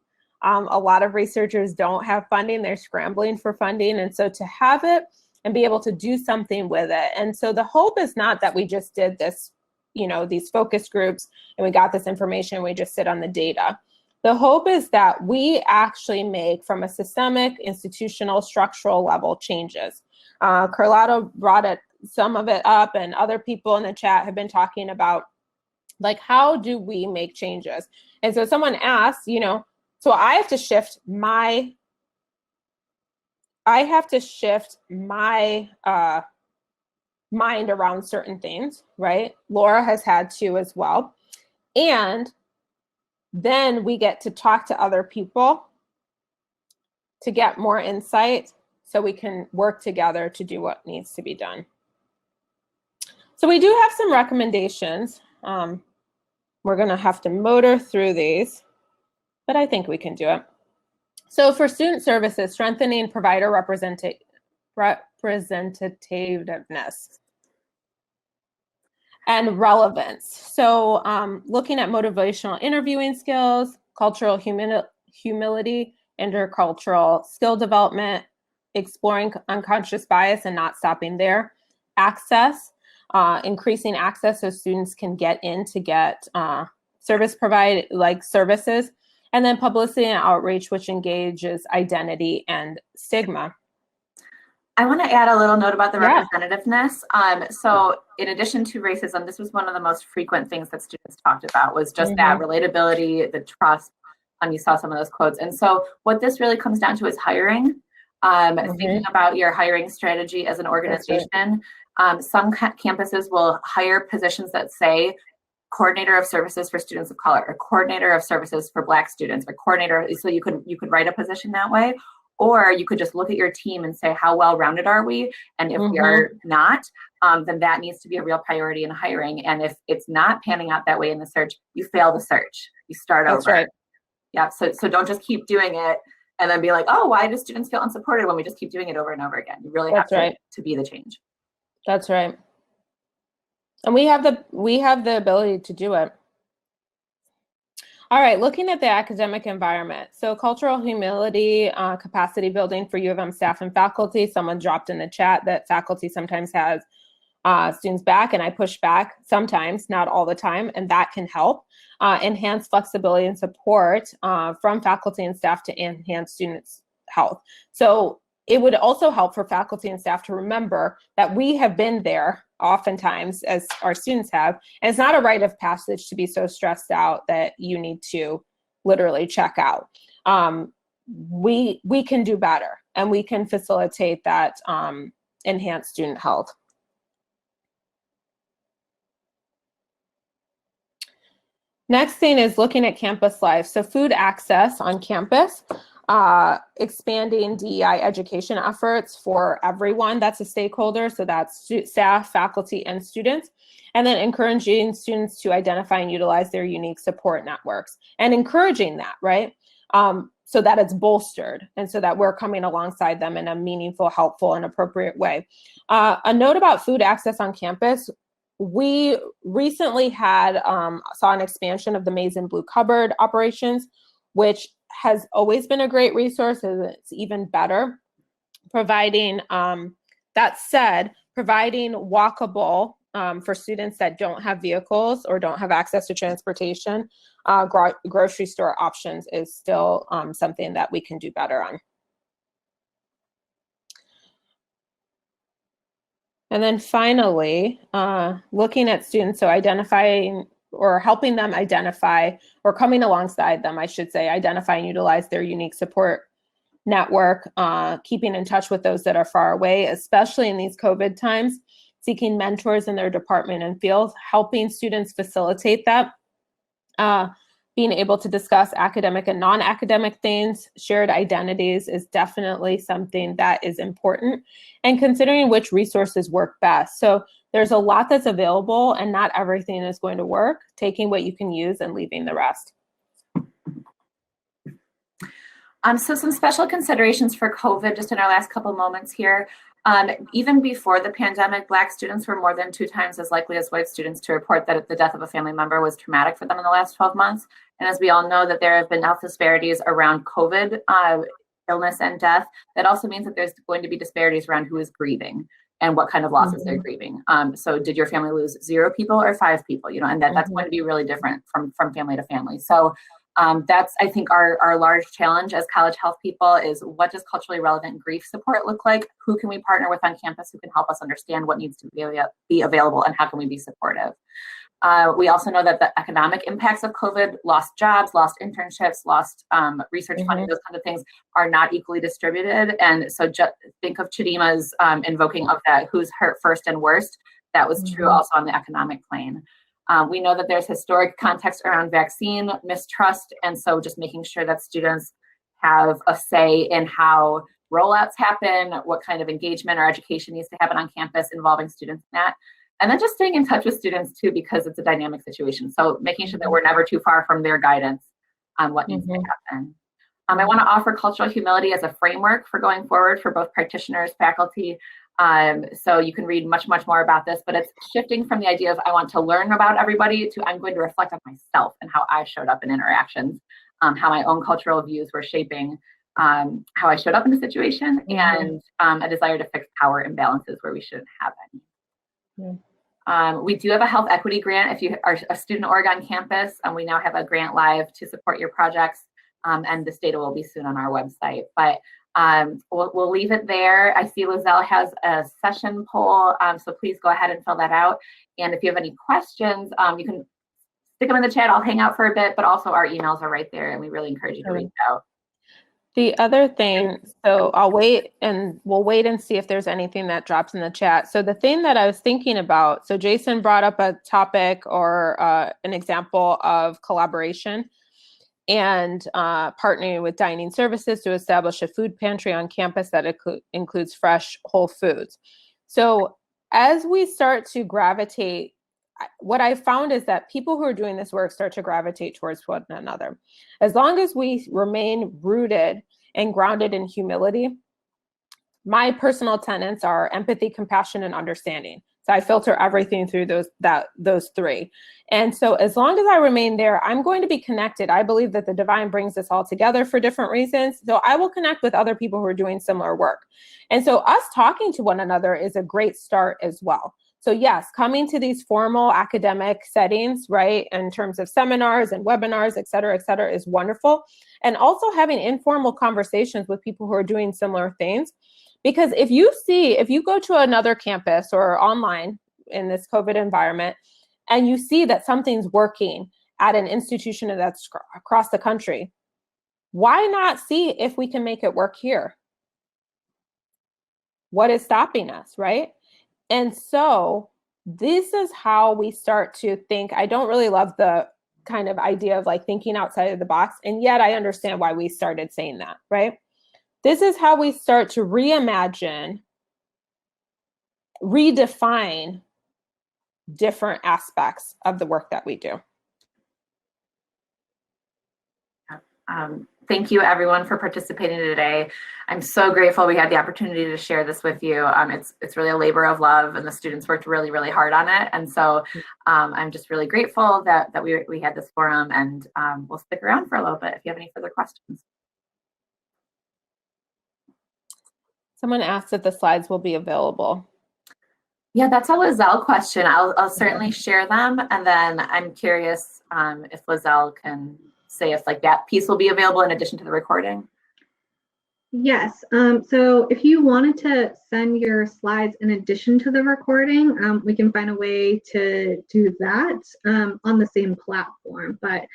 A lot of researchers don't have funding. They're scrambling for funding. And so to have it and be able to do something with it. And so the hope is not that we just did this, these focus groups and we got this information, we just sit on the data. The hope is that we actually make, from a systemic, institutional, structural level, changes. Carlotta brought some of it up, and other people in the chat have been talking about, like, how do we make changes? And so someone asked, so I have to shift my mind around certain things, right? Laura has had to as well. And then we get to talk to other people to get more insight so we can work together to do what needs to be done. So we do have some recommendations. We're going to have to motor through these, but I think we can do it. So for student services, strengthening provider representativeness and relevance. So looking at motivational interviewing skills, cultural humility, intercultural skill development, exploring unconscious bias and not stopping there, access, increasing access so students can get in to get services, and then publicity and outreach, which engages identity and stigma. I want to add a little note about the representativeness. So in addition to racism, this was one of the most frequent things that students talked about, was just that relatability, the trust. You saw some of those quotes. And so what this really comes down to is hiring. Thinking about your hiring strategy as an organization. Some campuses will hire positions that say coordinator of services for students of color, or coordinator of services for Black students, or coordinator. So you could write a position that way. Or you could just look at your team and say, how well-rounded are we? And if we are not, then that needs to be a real priority in hiring. And if it's not panning out that way in the search, you fail the search. You start over. Right. Yeah. So don't just keep doing it and then be like, oh, why do students feel unsupported when we just keep doing it over and over again? You really have to be the change. That's right. And we have the ability to do it. All right, looking at the academic environment. So cultural humility, capacity building for U of M staff and faculty. Someone dropped in the chat that faculty sometimes has students back, and I push back sometimes, not all the time, and that can help. Enhance flexibility and support from faculty and staff to enhance students' health. So it would also help for faculty and staff to remember that we have been there oftentimes, as our students have, and it's not a rite of passage to be so stressed out that you need to literally check out. We can do better, and we can facilitate that enhanced student health. Next thing is looking at campus life. So food access on campus. Expanding DEI education efforts for everyone that's a stakeholder. So that's staff, faculty, and students. And then encouraging students to identify and utilize their unique support networks and encouraging that, right? So that it's bolstered and so that we're coming alongside them in a meaningful, helpful, and appropriate way. A note about food access on campus. We recently saw an expansion of the Maize and Blue Cupboard operations, which has always been a great resource, and it's even better. Providing, that said, providing walkable for students that don't have vehicles or don't have access to transportation, grocery store options is still something that we can do better on. And then finally, looking at students, so identifying or helping them identify, or coming alongside them, I should say, identify and utilize their unique support network, keeping in touch with those that are far away, especially in these COVID times, seeking mentors in their department and field, helping students facilitate that, being able to discuss academic and non-academic things, shared identities is definitely something that is important, and considering which resources work best. So there's a lot that's available and not everything is going to work, taking what you can use and leaving the rest. So some special considerations for COVID, just in our last couple moments here. Even before the pandemic, Black students were more than 2 times as likely as white students to report that the death of a family member was traumatic for them in the last 12 months. And as we all know that there have been health disparities around COVID, illness and death, that also means that there's going to be disparities around who is grieving and what kind of losses they're grieving. So did your family lose 0 people or 5 people? And that's going to be really different from family to family. So that's, I think, our large challenge as college health people is, what does culturally relevant grief support look like? Who can we partner with on campus who can help us understand what needs to be available, and how can we be supportive? We also know that the economic impacts of COVID, lost jobs, lost internships, lost research funding, those kinds of things are not equally distributed. And so just think of Chidima's invoking of that, who's hurt first and worst. That was true also on the economic plane. We know that there's historic context around vaccine mistrust. And so just making sure that students have a say in how rollouts happen, what kind of engagement or education needs to happen on campus involving students in that. And then just staying in touch with students too, because it's a dynamic situation. So making sure that we're never too far from their guidance on what needs to happen. I want to offer cultural humility as a framework for going forward for both practitioners, faculty. So you can read much more about this, but it's shifting from the idea of I want to learn about everybody to I'm going to reflect on myself and how I showed up in interactions, how my own cultural views were shaping how I showed up in the situation, and a desire to fix power imbalances where we shouldn't have any. We do have a health equity grant if you are a student org on campus, and we now have a grant live to support your projects, and this data will be soon on our website. But we'll leave it there. I see Lizelle has a session poll, so please go ahead and fill that out. And if you have any questions, you can stick them in the chat. I'll hang out for a bit, but also our emails are right there, and we really encourage you to reach out. The other thing, so we'll wait and see if there's anything that drops in the chat. So the thing that I was thinking about, so Jason brought up a topic or an example of collaboration and partnering with dining services to establish a food pantry on campus that includes fresh, whole foods. So as we start to gravitate, what I found is that people who are doing this work start to gravitate towards one another. As long as we remain rooted and grounded in humility, my personal tenets are empathy, compassion, and understanding. So I filter everything through those 3. And so as long as I remain there, I'm going to be connected. I believe that the divine brings us all together for different reasons. So I will connect with other people who are doing similar work. And so us talking to one another is a great start as well. So yes, coming to these formal academic settings, right, in terms of seminars and webinars, et cetera, is wonderful. And also having informal conversations with people who are doing similar things. Because if you go to another campus or online in this COVID environment, and you see that something's working at an institution that's across the country, why not see if we can make it work here? What is stopping us, right? And so this is how we start to think. I don't really love the kind of idea of like thinking outside of the box. And yet I understand why we started saying that, right? This is how we start to reimagine, redefine different aspects of the work that we do. Thank you everyone for participating today. I'm so grateful we had the opportunity to share this with you. It's really a labor of love, and the students worked really, really hard on it. And so I'm just really grateful that we had this forum, and we'll stick around for a little bit if you have any further questions. Someone asked if the slides will be available. Yeah, that's a Lizelle question. I'll certainly share them, and then I'm curious if Lizelle can say if like that piece will be available in addition to the recording. Yes. So if you wanted to send your slides in addition to the recording, we can find a way to do that on the same platform. But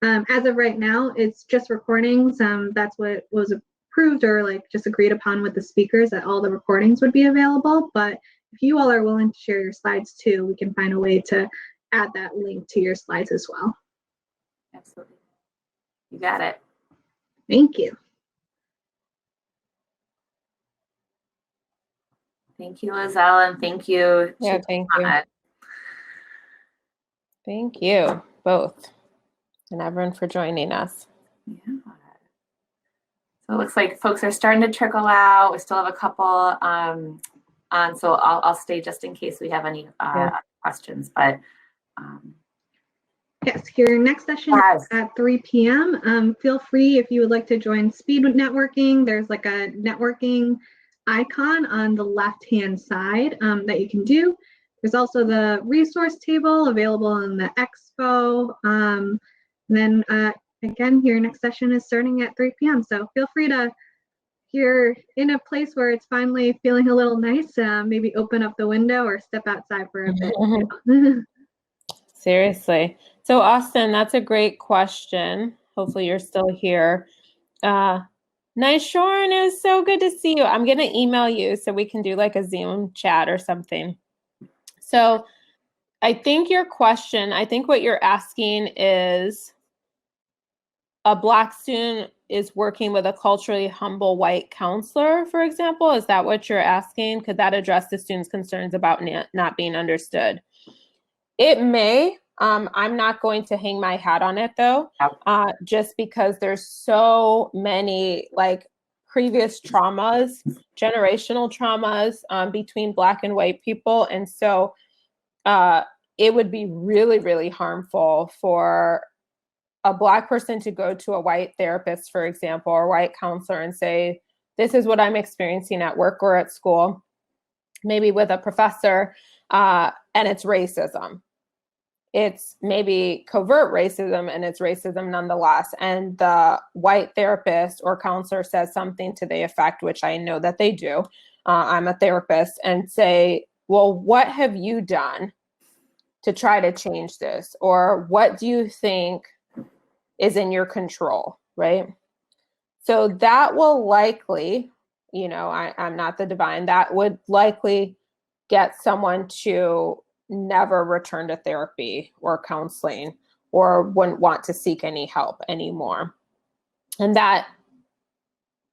as of right now, it's just recordings. That's what was approved or like just agreed upon with the speakers, that all the recordings would be available. But if you all are willing to share your slides too, we can find a way to add that link to your slides as well. Absolutely. You got it. Thank you. Thank you, Lizelle, and thank you. Yeah, thank you. Thank you both and everyone for joining us. Yeah. So it looks like folks are starting to trickle out. We still have a couple on, so I'll stay just in case we have any questions. But Yes, your next session is at 3 p.m. Feel free if you would like to join speed networking. There's like a networking icon on the left-hand side that you can do. There's also the resource table available in the expo. Then again, your next session is starting at 3 p.m. So feel free to, if you're in a place where it's finally feeling a little nice, maybe open up the window or step outside for a bit. Seriously. So Austin, that's a great question. Hopefully you're still here. Nice, Shorn, it was so good to see you. I'm going to email you so we can do like a Zoom chat or something. So I think your question, I think what you're asking is a Black student is working with a culturally humble white counselor, for example. Is that what you're asking? Could that address the student's concerns about not being understood? It may. I'm not going to hang my hat on it though, just because there's so many like previous traumas, generational traumas between Black and white people. And so it would be really, really harmful for a Black person to go to a white therapist, for example, or a white counselor and say, this is what I'm experiencing at work or at school, maybe with a professor, and it's racism. It's maybe covert racism and it's racism nonetheless. And the white therapist or counselor says something to the effect, which I know that they do. I'm a therapist, and say, well, what have you done to try to change this? Or what do you think is in your control, right? So that will likely, you know, I'm not the divine, that would likely get someone to never return to therapy or counseling or wouldn't want to seek any help anymore. And that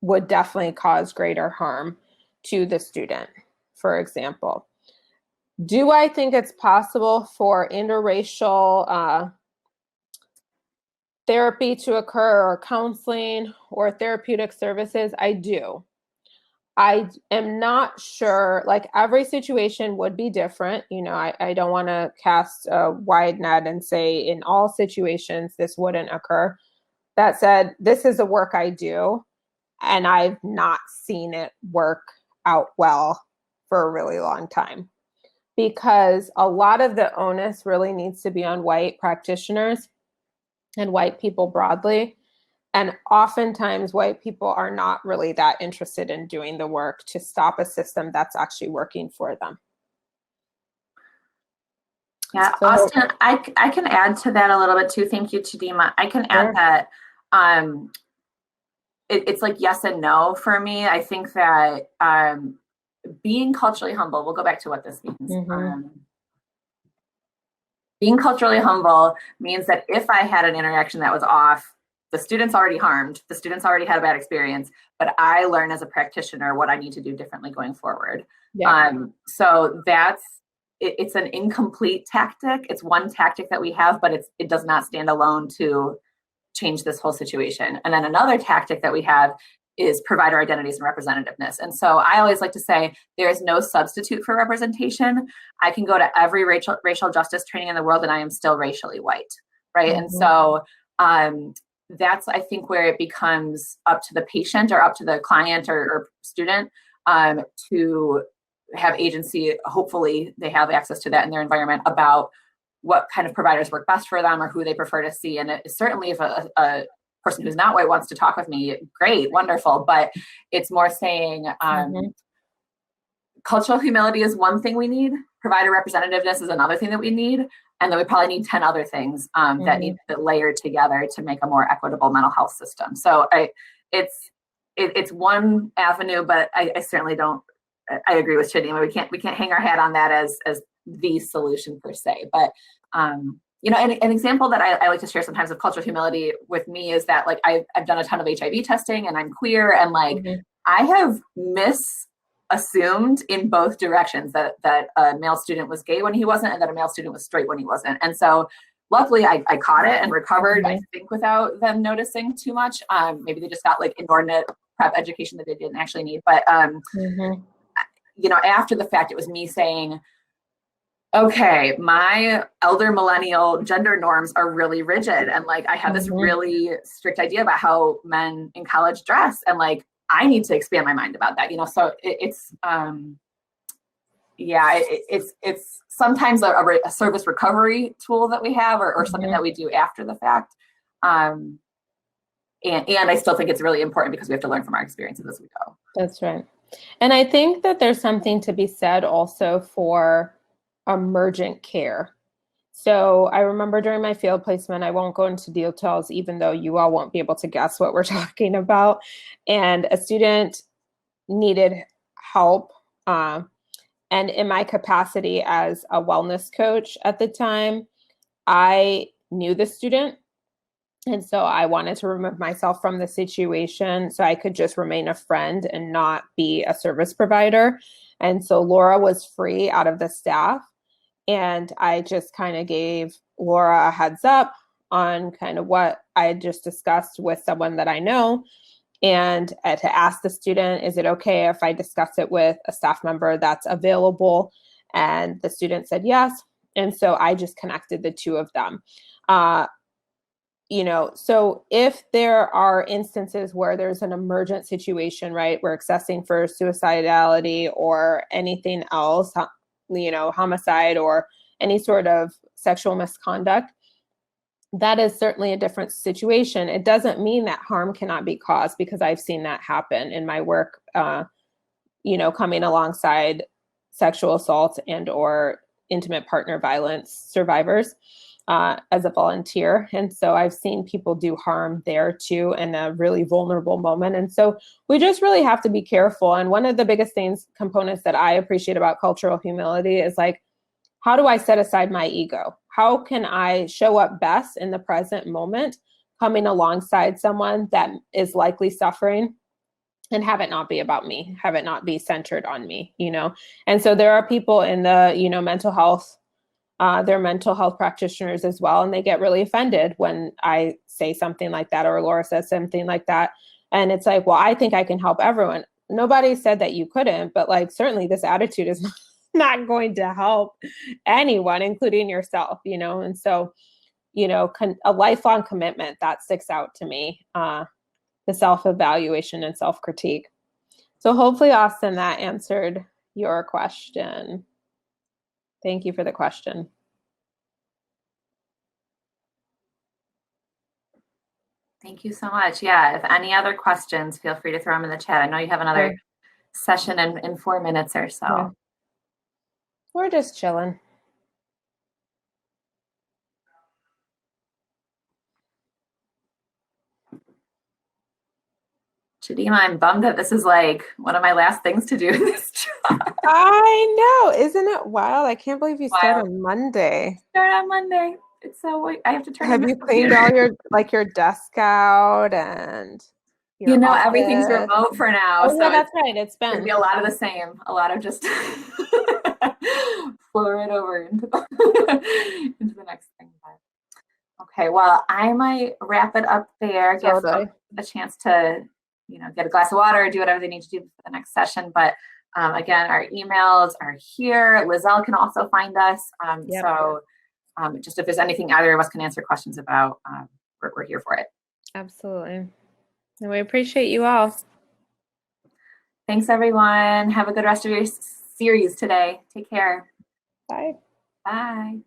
would definitely cause greater harm to the student, for example. Do I think it's possible for interracial therapy to occur or counseling or therapeutic services? I do. I am not sure, like every situation would be different. You know, I don't want to cast a wide net and say in all situations this wouldn't occur. That said, this is the work I do, and I've not seen it work out well for a really long time, because a lot of the onus really needs to be on white practitioners and white people broadly. And oftentimes white people are not really that interested in doing the work to stop a system that's actually working for them. Yeah, so, Austin, I can add to that a little bit too. Thank you, Chidima. I can add that it's like yes and no for me. I think that being culturally humble, we'll go back to what this means. Mm-hmm. Being culturally humble means that if I had an interaction that was off, the student's already harmed, the student's already had a bad experience, but I learn as a practitioner what I need to do differently going forward. Yeah. So it's an incomplete tactic. It's one tactic that we have, but it does not stand alone to change this whole situation. And then another tactic that we have is provider identities and representativeness. And so I always like to say there is no substitute for representation. I can go to every racial justice training in the world and I am still racially white, right? Mm-hmm. And so that's, I think, where it becomes up to the patient or up to the client or student to have agency. Hopefully they have access to that in their environment about what kind of providers work best for them or who they prefer to see. And certainly if a person who's not white wants to talk with me, great, wonderful. But it's more saying cultural humility is one thing we need. Provider representativeness is another thing that we need. And then we probably need 10 other things that need to be layered together to make a more equitable mental health system. So it's one avenue, but I certainly don't, I agree with Chidima. We can't hang our hat on that as the solution per se. But you know, an example that I like to share sometimes of cultural humility with me is that like I've done a ton of HIV testing and I'm queer, and like I have assumed in both directions that a male student was gay when he wasn't and that a male student was straight when he wasn't. And so luckily I caught it and recovered, I think, without them noticing too much. Maybe they just got like inordinate prep education that they didn't actually need. But, you know, after the fact, it was me saying, okay, my elder millennial gender norms are really rigid. And like, I have this really strict idea about how men in college dress. And like, I need to expand my mind about that, you know? So it's sometimes a service recovery tool that we have, or something that we do after the fact. And I still think it's really important because we have to learn from our experiences as we go. That's right. And I think that there's something to be said also for emergent care. So I remember during my field placement, I won't go into details, even though you all won't be able to guess what we're talking about. And a student needed help. And in my capacity as a wellness coach at the time, I knew the student. And so I wanted to remove myself from the situation so I could just remain a friend and not be a service provider. And so Laura was free out of the staff. And I just kind of gave Laura a heads up on kind of what I had just discussed with someone that I know. And to ask the student, is it okay if I discuss it with a staff member that's available? And the student said yes. And so I just connected the two of them. So if there are instances where there's an emergent situation, right, we're assessing for suicidality or anything else, homicide or any sort of sexual misconduct, that is certainly a different situation. It doesn't mean that harm cannot be caused, because I've seen that happen in my work, coming alongside sexual assault and or intimate partner violence survivors. As a volunteer. And so I've seen people do harm there too in a really vulnerable moment. And so we just really have to be careful. And one of the biggest components that I appreciate about cultural humility is like, how do I set aside my ego? How can I show up best in the present moment, coming alongside someone that is likely suffering, and have it not be about me, have it not be centered on me, And so there are people in the, mental health, they're mental health practitioners as well. And they get really offended when I say something like that, or Laura says something like that. And it's like, well, I think I can help everyone. Nobody said that you couldn't, but like, certainly this attitude is not going to help anyone, including yourself, And so, a lifelong commitment that sticks out to me, the self-evaluation and self-critique. So hopefully, Austin, that answered your question. Thank you for the question. Thank you so much. Yeah, if any other questions, feel free to throw them in the chat. I know you have another session in 4 minutes or so. Yeah. We're just chilling. Chidima, I'm bummed that this is like one of my last things to do in this job. I know. Isn't it wild? I can't believe you start on Monday. Start on Monday. It's so, I have to turn. Have you cleaned all your desk out and office? Everything's remote for now. Oh, so yeah, that's right. It's been. It'll be a lot of the same. A lot of just flow right over into the next thing. Okay, well, I might wrap it up there. Give them a chance to, get a glass of water, do whatever they need to do for the next session. But again, our emails are here. Lizelle can also find us. Yep. So just if there's anything either of us can answer questions about, we're here for it. Absolutely. And we appreciate you all. Thanks, everyone. Have a good rest of your series today. Take care. Bye. Bye.